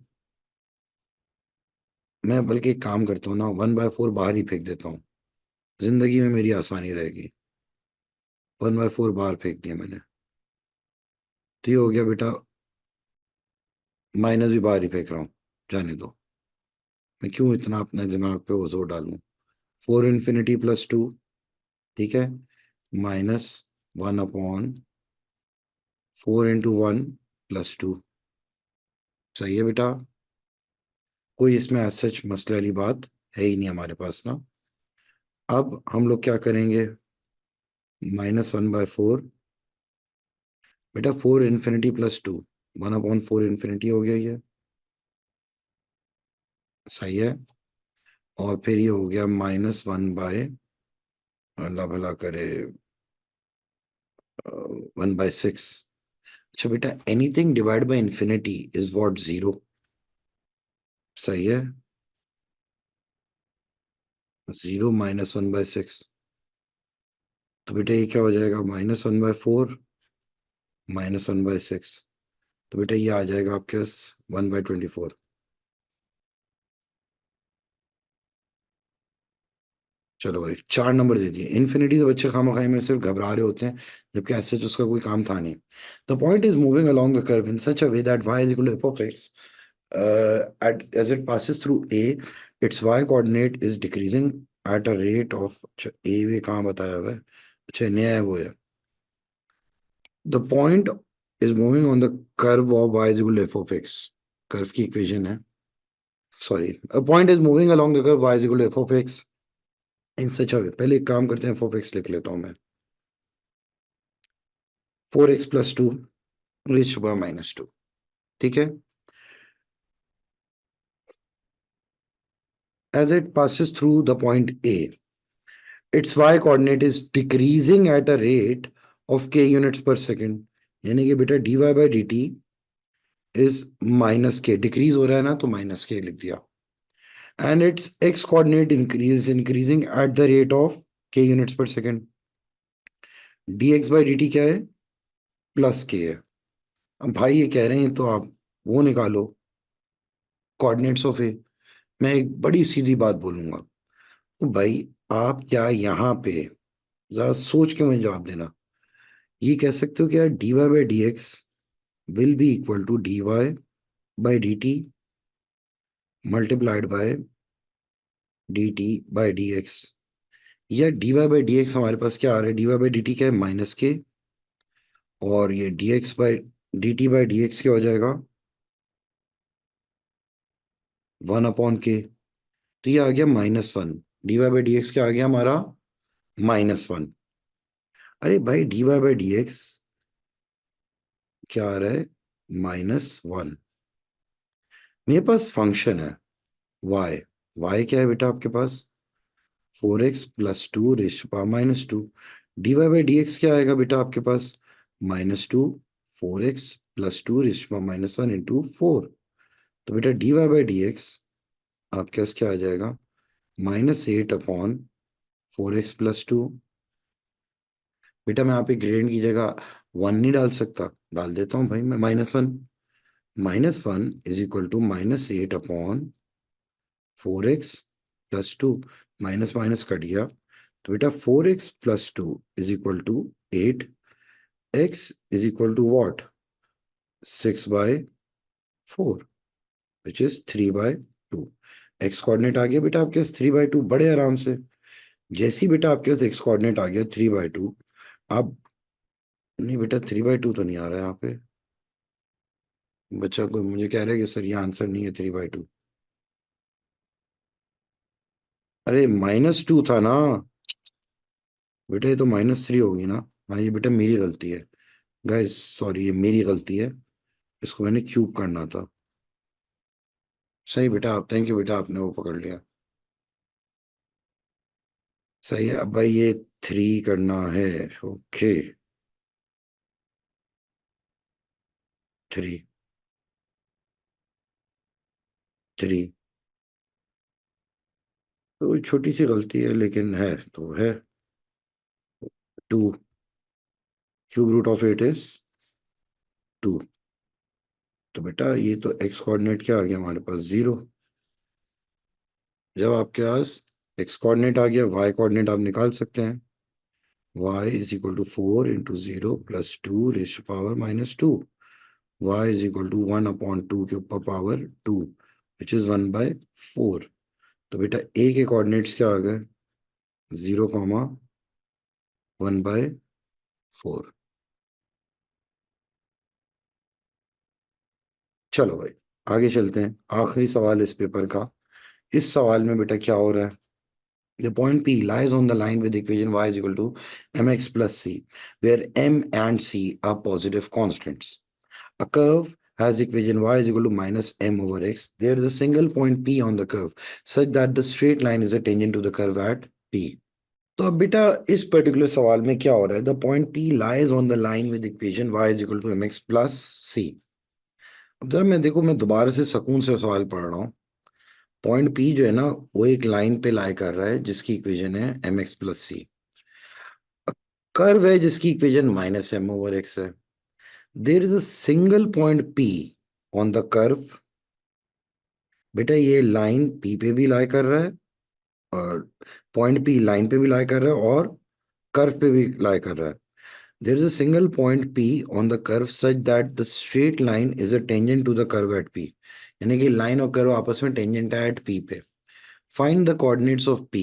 S1: मैं बल्कि एक काम करता हूँ ना, 1/4 बाहर ही फेंक देता हूँ, जिंदगी में मेरी आसानी रहेगी। 1/4 बाहर फेंक दिया मैंने, तो ये हो गया बेटा, माइनस भी बाहर ही फेंक रहा हूँ, जाने दो। मैं क्यों इतना अपने दिमाग पे वो जोर डालूं। 4 ∞ + 2, ठीक है, -1/4 × 1 + 2। सही है बेटा, कोई इसमें सच मसले वाली बात है ही नहीं हमारे पास ना। अब हम लोग क्या करेंगे, -1/4, बेटा 4 ∞ + 2, 1/4 हो गया ये, सही है। और फिर ये हो गया -1 बाय, अल्लाह भला करे, 1/6। अच्छा बेटा anything divide by infinity is what, 0। सही है, 0 -1/6। तो बेटा ये क्या हो जाएगा, -1/4 -1/6। तो बेटा ये आ जाएगा आपके पास 1/24। चलो भाई 4 नंबर दे दिए। इन्फिनिटी से बच्चे खामखाई में सिर्फ घबरा रहे होते हैं, जबकि ऐसे तो उसका कोई काम था नहीं। The point is moving along the curve in such a way that y is equal to f of x, as it passes through a, its y coordinate is decreasing at a rate of, अच्छा a वे कहाँ बताया हुआ है, अच्छा नया है वो है। The point is moving on the curve of y is equal to f of x, curve की इक्वेशन है, sorry, a point is moving along the curve y is equal to f of x इन सच अ वे। पहले एक काम करते हैं, f of x लिख लेता हूँ मैं, 4x + 2 रेज़ टू पावर -2, ठीक है। As it passes through the point A, its y coordinate is decreasing at a rate of के यूनिट्स पर सेकेंड, यानी कि बेटा dy by d T is minus के, डिक्रीज हो रहा है ना तो माइनस के लिख दिया, and it's x coordinate increasing at the rate of के यूनिट्स पर second. dx by d T क्या है, प्लस के है। अब भाई ये कह रहे हैं तो आप वो निकालो, कोऑर्डिनेट्स ऑफ ए। मैं एक बड़ी सीधी बात बोलूंगा, तो भाई आप क्या यहाँ पे जरा सोच के मुझे जवाब देना, ये कह सकते हो कि यार dy by D x will be equal to dy by d t multiplied by d t by D x, या dy बाई डी एक्स हमारे पास क्या आ रहा है, dy बाई डी टी क्या है, माइनस के, और ये dx by d t by D x क्या हो जाएगा, 1/k। तो ये आ गया -1, dy बाई डी एक्स क्या आ गया हमारा, -1। अरे भाई dy बाई डी एक्स क्या आ रहा है, -1। मेरे पास फंक्शन है y, y क्या है बेटा आपके पास, 4x+2 raise to power -2। dy by D x क्या आएगा बेटा आपके पास, -2 4x+2 raise to power -1 into 4। तो बेटा dy बाई डी एक्स आपके पास क्या आ जाएगा, -8/4x+2। बेटा मैं यहाँ पे ग्रेडियंट की जगह 1 नहीं डाल सकता, डाल देता हूँ भाई मैं -1। -1 is equal to -8/4x+2, minus minus cut गया, तो बेटा 4x+2 is equal to 8, x is equal to what, 6/4, which is 3/2। X coordinate आ गया बेटा आपके पास 3/2, बड़े आराम से। जैसे ही बेटा आपके पास एक्स कोऑर्डिनेट आ गया 3/2, आप, नहीं बेटा 3/2 तो नहीं आ रहा है यहाँ पे, बच्चा कोई मुझे कह रहा है कि सर ये आंसर नहीं है 3/2। अरे -2 था ना बेटा, ये तो -3 होगी ना। हाँ ये बेटा मेरी गलती है, गाइस सॉरी, ये मेरी गलती है, इसको मैंने क्यूब करना था। सही बेटा, आप थैंक यू बेटा, आपने वो पकड़ लिया। सही है, अब भाई ये 3 करना है, ओके 3 3, तो छोटी सी गलती है लेकिन है तो है। 2 क्यूब रूट ऑफ 8 इज 2। तो बेटा ये तो एक्स कोऑर्डिनेट क्या आ गया हमारे पास, 0। जब आपके पास एक्स कोऑर्डिनेट आ गया, वाई कोऑर्डिनेट आप निकाल सकते हैं, y is equal to 4 × 0+2 raise to power -2, y is equal to 1/2 के ऊपर पावर 2, विच इज 1/4। तो बेटा a के कोऑर्डिनेट्स क्या आ गए, 0,1/4। चलो भाई आगे चलते हैं, आखिरी सवाल इस पेपर का। इस सवाल में बेटा क्या हो रहा है, the point P lies on the line with equation y is equal to mx plus c, where m and c are positive constants. A curve has equation y is equal to -m/x. There is a single point P on the curve such that the straight line is a tangent to the curve at P. तो अब बेटा इस particular सवाल में क्या हो रहा है, the point P lies on the line with equation y is equal to mx plus c। अब जरा मैं देखो, मैं दोबारा से सुकून से सवाल पढ़ रहा हूँ। पॉइंट P जो है ना, वो एक लाइन पे लाई कर रहा है जिसकी इक्वेशन है mx plus c। कर्व है जिसकी इक्वेशन -m/x है। There is a single point P on the curve. बेटा ये लाइन P पे भी लाई कर रहा है, और पॉइंट P लाइन पे भी लाई कर रहा है और कर्व पे भी लाई कर रहा है। There is a single point P on the curve such that the straight line is a tangent to the curve at P, यानी कि लाइन और कर्व आपस में टेंजेंट है एट P पे। Find the coordinates of P।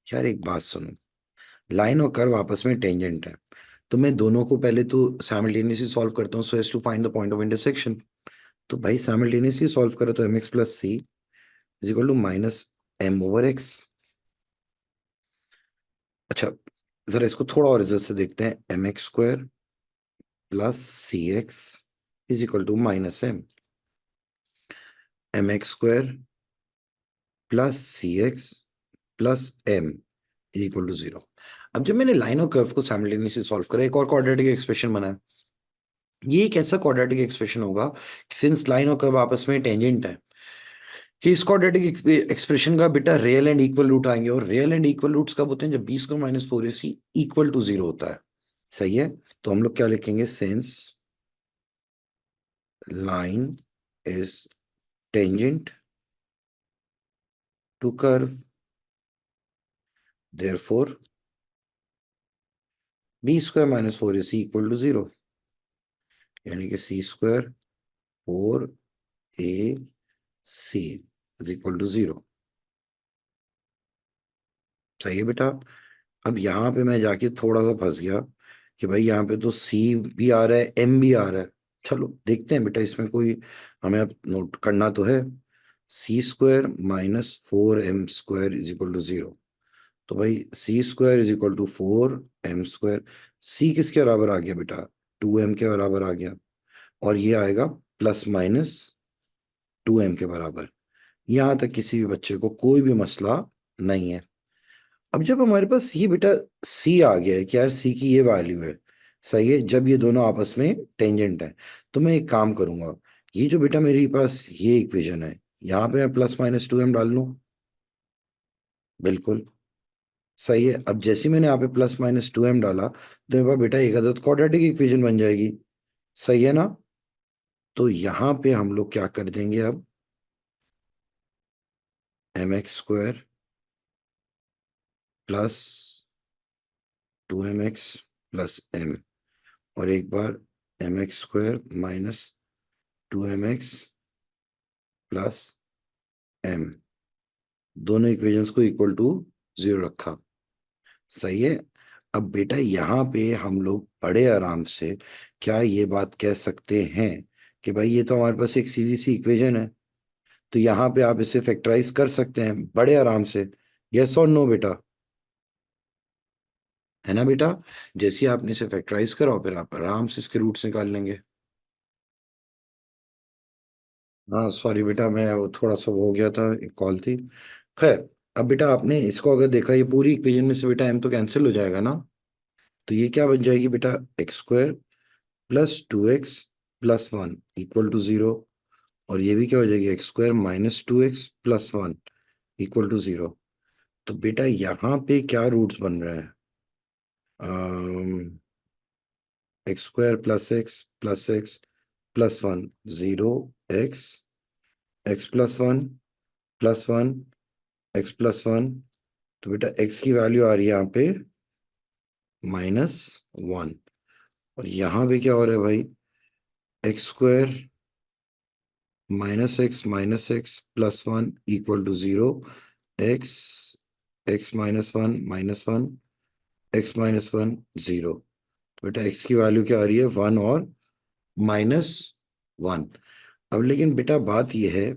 S1: यार एक बात सुनो, लाइन और कर्व आपस में टेंजेंट है, तो मैं दोनों को पहले तो साइमल्टेनियसली सॉल्व करता हूँ so as to find the point of intersection. तो भाई साइमल्टेनियसली सॉल्व करो तो mx plus c is equal to -m/x। अच्छा जरा इसको थोड़ा और इज्जत से देखते हैं, mx² plus cx is equal to -m, mx² plus cx plus m is equal to 0। अब जब मैंने लाइन और कर्व को साइमल्टेनियसली सॉल्व करा, एक और क्वाड्रेटिक एक्सप्रेशन बना है। ये एक ऐसा क्वाड्रेटिक एक्सप्रेशन होगा, सिंस लाइन और कर्व आपस में टेंजेंट है, कि इस क्वाड्रेटिक एक्सप्रेशन का बेटा रियल एंड इक्वल रूट आएंगे, और रियल एंड इक्वल रूट्स कब होते हैं? जब B square minus 4ac equal to 0 होता है। सही है, तो हम लोग क्या लिखेंगे? Since line is tangent to curve, therefore b square minus 4ac equal to 0, यानी कि c square 4ac is equal to 0। सही है बेटा। अब यहाँ पे मैं जाके थोड़ा सा फंस गया कि भाई यहाँ पे तो c भी आ रहा है, m भी आ रहा है। चलो देखते हैं बेटा, इसमें कोई हमें अब नोट करना तो है। c square minus 4m² is equal to 0। तो भाई c square is equal to 4m²। C किसके बराबर आ गया बेटा? 2m के बराबर आ गया, और ये आएगा प्लस माइनस 2m के बराबर। यहां तक किसी भी बच्चे को कोई भी मसला नहीं है। अब जब हमारे पास ये बेटा सी आ गया है कि यार सी की ये वैल्यू है, सही है, जब ये दोनों आपस में टेंजेंट है, तो मैं एक काम करूंगा, ये जो बेटा मेरे पास ये इक्वेशन है, यहाँ पे मैं प्लस माइनस 2m डाल लूं। बिल्कुल सही है। अब जैसे ही मैंने यहाँ पे प्लस माइनस 2m डाला, तो मेरे पास बेटा एक अदद क्वाड्रेटिक इक्वेशन बन जाएगी। सही है ना? तो यहाँ पे हम लोग क्या कर देंगे अब? mx² plus 2mx plus m, और एक बार mx² minus 2mx plus m, दोनों इक्वेशंस को इक्वल टू 0 रखा। सही है। अब बेटा यहाँ पे हम लोग बड़े आराम से क्या ये बात कह सकते हैं कि भाई ये तो हमारे पास एक सीधी सी इक्वेशन है, तो यहाँ पे आप इसे फैक्टराइज कर सकते हैं बड़े आराम से। यस और नो बेटा? है ना बेटा? जैसे ही आपने इसे फैक्टराइज करा, फिर आप आराम से इसके रूट्स निकाल लेंगे। हाँ सॉरी बेटा, मैं वो थोड़ा सा वो हो गया था, एक कॉल थी। खैर, अब बेटा आपने इसको अगर देखा, ये पूरी इक्वेशन में से बेटा m तो कैंसिल हो जाएगा ना, तो ये क्या बन जाएगी बेटा? x² plus 2x plus 1 equal to 0, और ये भी क्या हो जाएगी? x² minus 2x plus 1 equal to 0। तो बेटा यहाँ पे क्या रूट्स बन रहे हैं? x² plus x plus 1 0, x x plus 1 plus 1 x plus 1। तो बेटा x की वैल्यू आ रही है यहाँ पे -1, और यहाँ पे क्या हो रहा है भाई? x² minus x plus 1 equal to 0, x x minus 1 -1 x minus 1 0। तो बेटा x की वैल्यू क्या आ रही है? 1 और -1। अब लेकिन बेटा बात यह है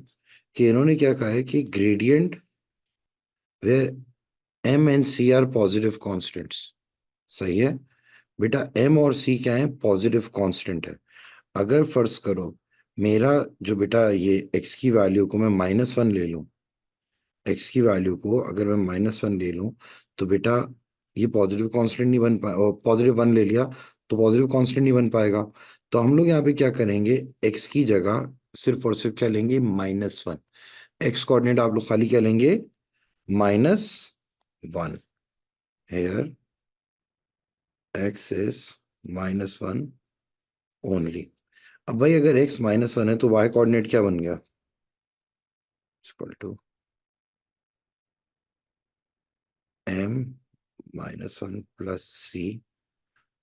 S1: कि इन्होंने क्या कहा है कि gradient where m and c are positive constants. सही है बेटा, m और c क्या है? पॉजिटिव कांस्टेंट है। अगर फर्ज करो मेरा जो बेटा ये x की वैल्यू को मैं -1 ले लूं, x की वैल्यू को अगर मैं -1 ले लूं, तो बेटा ये पॉजिटिव कांस्टेंट नहीं बन पाए, और पॉजिटिव 1 ले लिया तो पॉजिटिव कांस्टेंट नहीं बन पाएगा। तो हम लोग यहाँ पे क्या करेंगे? x की जगह सिर्फ और सिर्फ क्या लेंगे? -1। x कोऑर्डिनेट आप लोग खाली क्या लेंगे? -1। Here x is -1 only. अब भाई अगर x -1 है, तो y कोऑर्डिनेट क्या बन गया? Equal to m -1 plus c।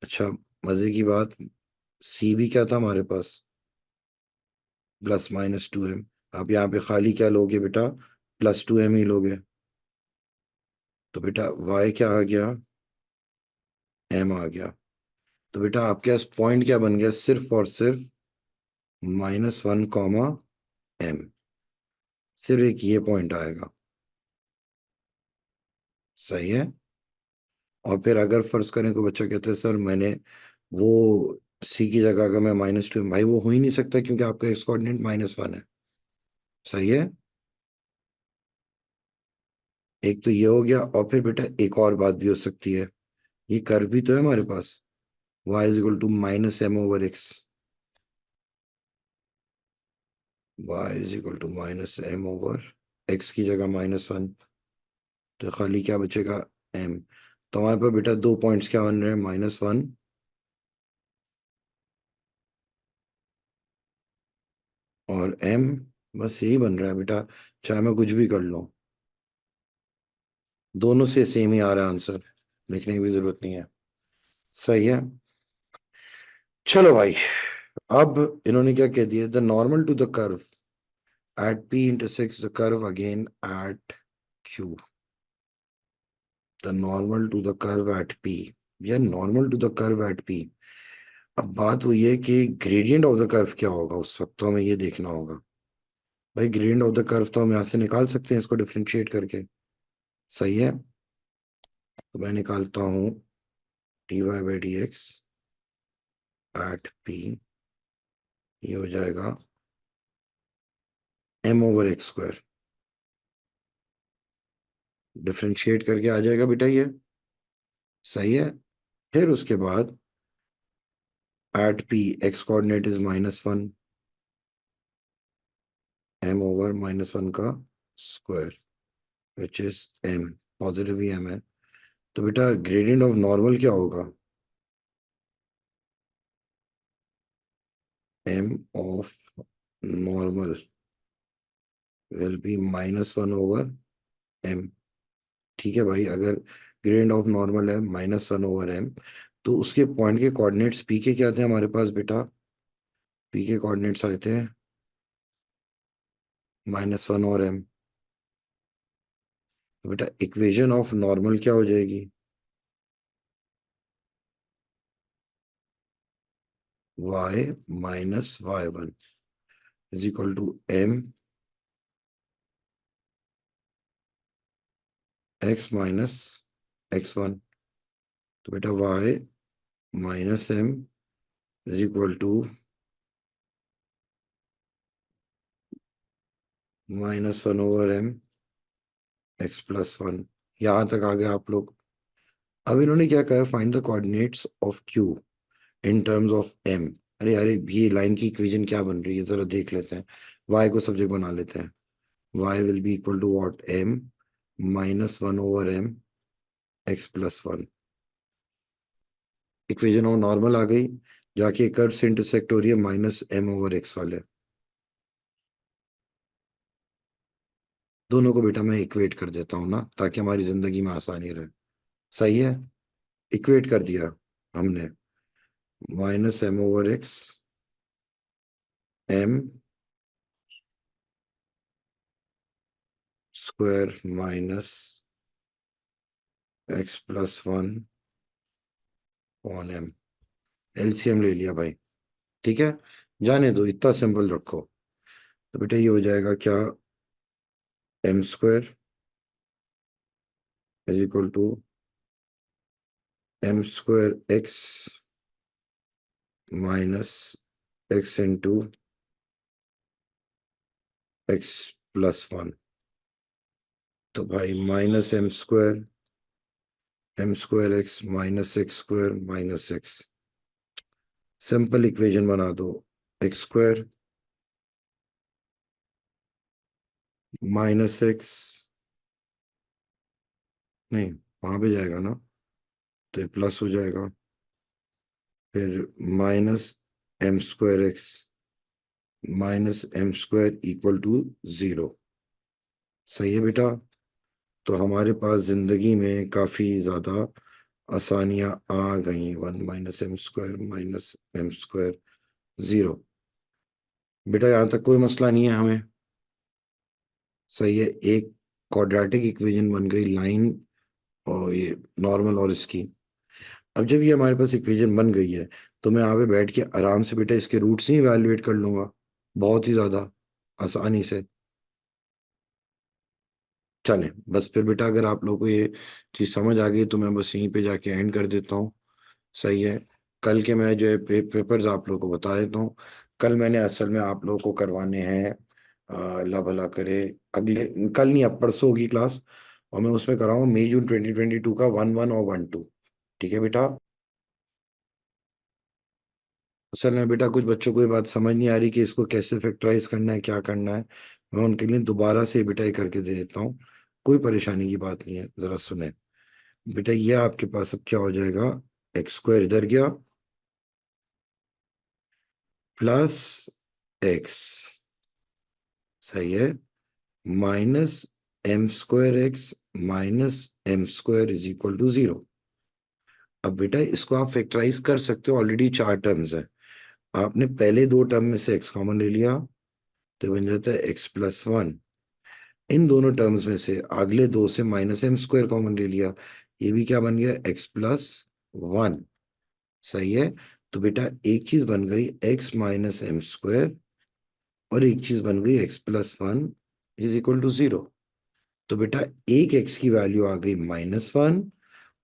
S1: अच्छा, मजे की बात, c भी क्या था हमारे पास? +-2m। आप यहाँ पे खाली क्या लोगे बेटा? +2m ही लोगे। तो बेटा y क्या आ गया? m आ गया। तो बेटा आपके पास पॉइंट क्या बन गया? सिर्फ और सिर्फ -1, सिर्फ एक ये पॉइंट आएगा। सही है। और फिर अगर फर्ज करें कोई बच्चा कहता है सर मैंने वो सी की जगह अगर मैं -2, भाई वो हो ही नहीं सकता क्योंकि आपका एक्स कोऑर्डिनेट -1 है। सही है। एक तो ये हो गया, और फिर बेटा एक और बात भी हो सकती है ये कर्व भी तो है हमारे पास, y is equal to minus m over x, y is equal to minus m over x की जगह -1, तो खाली क्या बचेगा, m। तो हमारे पास बेटा दो पॉइंट्स क्या बन रहे हैं, -1 और m, बस यही बन रहा है बेटा, चाहे मैं कुछ भी कर लूं, दोनों से सेम ही आ रहा है आंसर, लिखने की भी जरूरत नहीं है। सही है। चलो भाई, अब इन्होंने क्या कह दिया, the normal to the curve at p intersects the curve again at q, the normal to the curve at p, या normal to the curve at p। अब बात हुई है कि ग्रेडियंट ऑफ द कर्व क्या होगा उस वक्त, तो हमें ये देखना होगा। भाई ग्रेडियंट ऑफ द कर्व तो हम यहाँ से निकाल सकते हैं इसको डिफरेंशिएट करके। सही है, तो मैं निकालता हूँ dy by D x at p, ये हो जाएगा m over x square, differentiate करके आ जाएगा बेटा ये। सही है। फिर उसके बाद at p x coordinate is -1, m over -1 का square which is m, positive ही m है। तो बेटा ग्रेडियंट ऑफ नॉर्मल क्या होगा, m of normal will be -1 over m। ठीक है भाई, अगर ग्रेडियंट ऑफ नॉर्मल है -1 ओवर m, तो उसके पॉइंट के कोऑर्डिनेट्स p के क्या थे हमारे पास बेटा, p के कोऑर्डिनेट्स आए थे -1 और m। तो बेटा इक्वेशन ऑफ नॉर्मल क्या हो जाएगी, y minus y1 is equal to m x minus x1। तो बेटा y minus m is equal to -1 over m x+1। यहाँ तक आ गए आप लोग। अब इन्होंने क्या कहा, find the coordinates of q in terms of m। अरे अरे, ये लाइन की इक्वेशन क्या बन रही है जरा देख लेते हैं, y को सब्जेक्ट बना लेते हैं। y will be equal to what, m -1 over m x+1। Equation of normal आ गई, जाके कर्व से इंटरसेक्ट हो रही है -m ओवर x वाले। दोनों को बेटा मैं इक्वेट कर देता हूँ ना, ताकि हमारी जिंदगी में आसानी रहे। सही है, इक्वेट कर दिया हमने, -m over x m square minus x+1 on m, LCM ले लिया भाई। ठीक है, जाने दो, इतना सिंपल रखो। तो बेटा ये हो जाएगा क्या, m square is equal to m square x minus x into x+1। तो भाई -m square x minus x square minus x, simple equation बना दो, एक्स स्क्वायर माइनस एक्स, नहीं वहां पे जाएगा ना, तो ये प्लस हो जाएगा, फिर -m square x -m square equal to 0। सही है बेटा, तो हमारे पास जिंदगी में काफी ज्यादा आसानियां आ गई, 1 -m स्क्वायर -m स्क्वायर 0। बेटा यहाँ तक कोई मसला नहीं है हमें। सही है, एक क्वाड्रेटिक इक्वेशन बन गई लाइन और ये नॉर्मल और इसकी। अब जब ये हमारे पास इक्वेशन बन गई है, तो मैं यहाँ पे बैठ के आराम से बेटा इसके रूट्स ही इवेलुएट कर लूंगा, बहुत ही ज्यादा आसानी से। चले बस, फिर बेटा अगर आप लोगों को ये चीज समझ आ गई तो मैं बस यहीं पे जाके एंड कर देता हूँ। सही है, कल के मैं जो है पेपर्स आप लोगों को बता देता हूँ। कल मैंने असल में आप लोगों को करवाने हैं, अल्लाह भला करे, अगले, कल नहीं अब परसों होगी क्लास, और मैं उसमें कराऊँ मई जून 2022 का 1-1 और 1-2। ठीक है बेटा। असल में बेटा कुछ बच्चों को ये बात समझ नहीं आ रही कि इसको कैसे फैक्टराइज करना है, क्या करना है। मैं उनके लिए दोबारा से बेटा ये करके दे देता हूँ। कोई परेशानी की बात नहीं है, जरा सुने। बेटा ये आपके पास अब क्या हो जाएगा, एक्स स्क्वायर इधर गया प्लस एक्स, सही है, minus m square x minus m square is equal to zero. अब बेटा इसको आप फैक्टराइज कर सकते हो, ऑलरेडी चार टर्म्स है। आपने पहले दो टर्म में से एक्स कॉमन ले लिया तो बन जाता है एक्स प्लस वन। इन दोनों टर्म्स में से अगले दो से माइनस एम स्क्वायर कॉमन ले लिया, ये भी क्या बन गया, एक्स प्लस वन। सही है। तो बेटा एक चीज बन गई एक्स माइनस एम स्क्वायर, और एक चीज बन गई x plus one is equal to zero. तो बेटा एक एक्स की वैल्यू आ गई माइनस वन,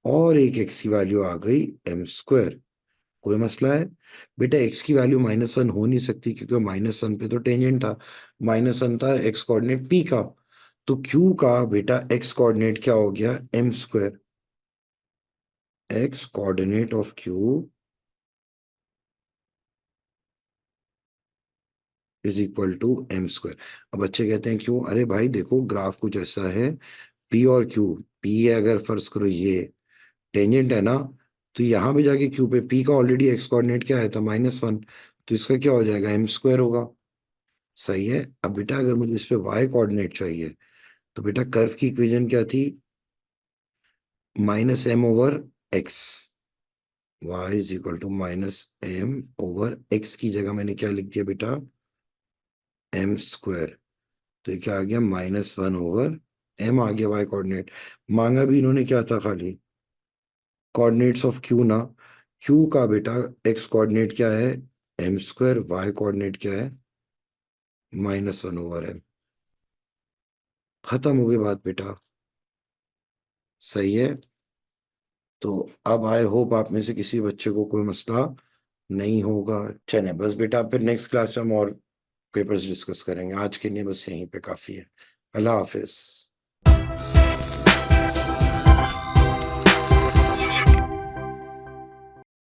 S1: और एक एक्स की वैल्यू आ गई एम स्क्वायर। कोई मसला है? बेटा एक्स की वैल्यू माइनस वन हो नहीं सकती, क्योंकि माइनस वन पे तो टेंजेंट था, माइनस वन था एक्स कोऑर्डिनेट पी का। तो क्यू का बेटा एक्स कोऑर्डिनेट क्या हो गया, m square. X coordinate of q is equal to m square. अब बच्चे कहते हैं क्यों, अरे भाई देखो ग्राफ कुछ ऐसा है, पी और क्यू, पी है अगर फर्ज करो ये टेंजेंट है ना, तो यहाँ पे जाके क्यू पे पी का ऑलरेडी एक्स कोऑर्डिनेट क्या है था, माइनस वन, तो इसका क्या हो जाएगा, एम स्क्वायर होगा। सही है। अब बेटा अगर मुझे इस पे वाई कोऑर्डिनेट चाहिए, तो बेटा कर्व की इक्वेशन क्या थी, minus m over x, y is equal to minus m over x की जगह मैंने क्या लिख दिया बेटा, एम स्क्वायर। तो ये क्या आ गया, माइनस वन ओवर एम आ गया वाई कोऑर्डिनेट। मांगा भी इन्होंने क्या था, खाली कोऑर्डिनेट्स ऑफ क्यू ना। क्यू का बेटा एक्स कोऑर्डिनेट क्या है, एम स्क्वायर, वाई कोऑर्डिनेट क्या है, माइनस वन ओवर एम। खत्म हो गई बात बेटा। सही है। तो अब आई होप आप में से किसी बच्चे को कोई मसला नहीं होगा। चले बस बेटा, फिर नेक्स्ट क्लास में हम और पेपर्स डिस्कस करेंगे, आज के लिए बस यहीं पे काफी है। अल्लाह हाफिज।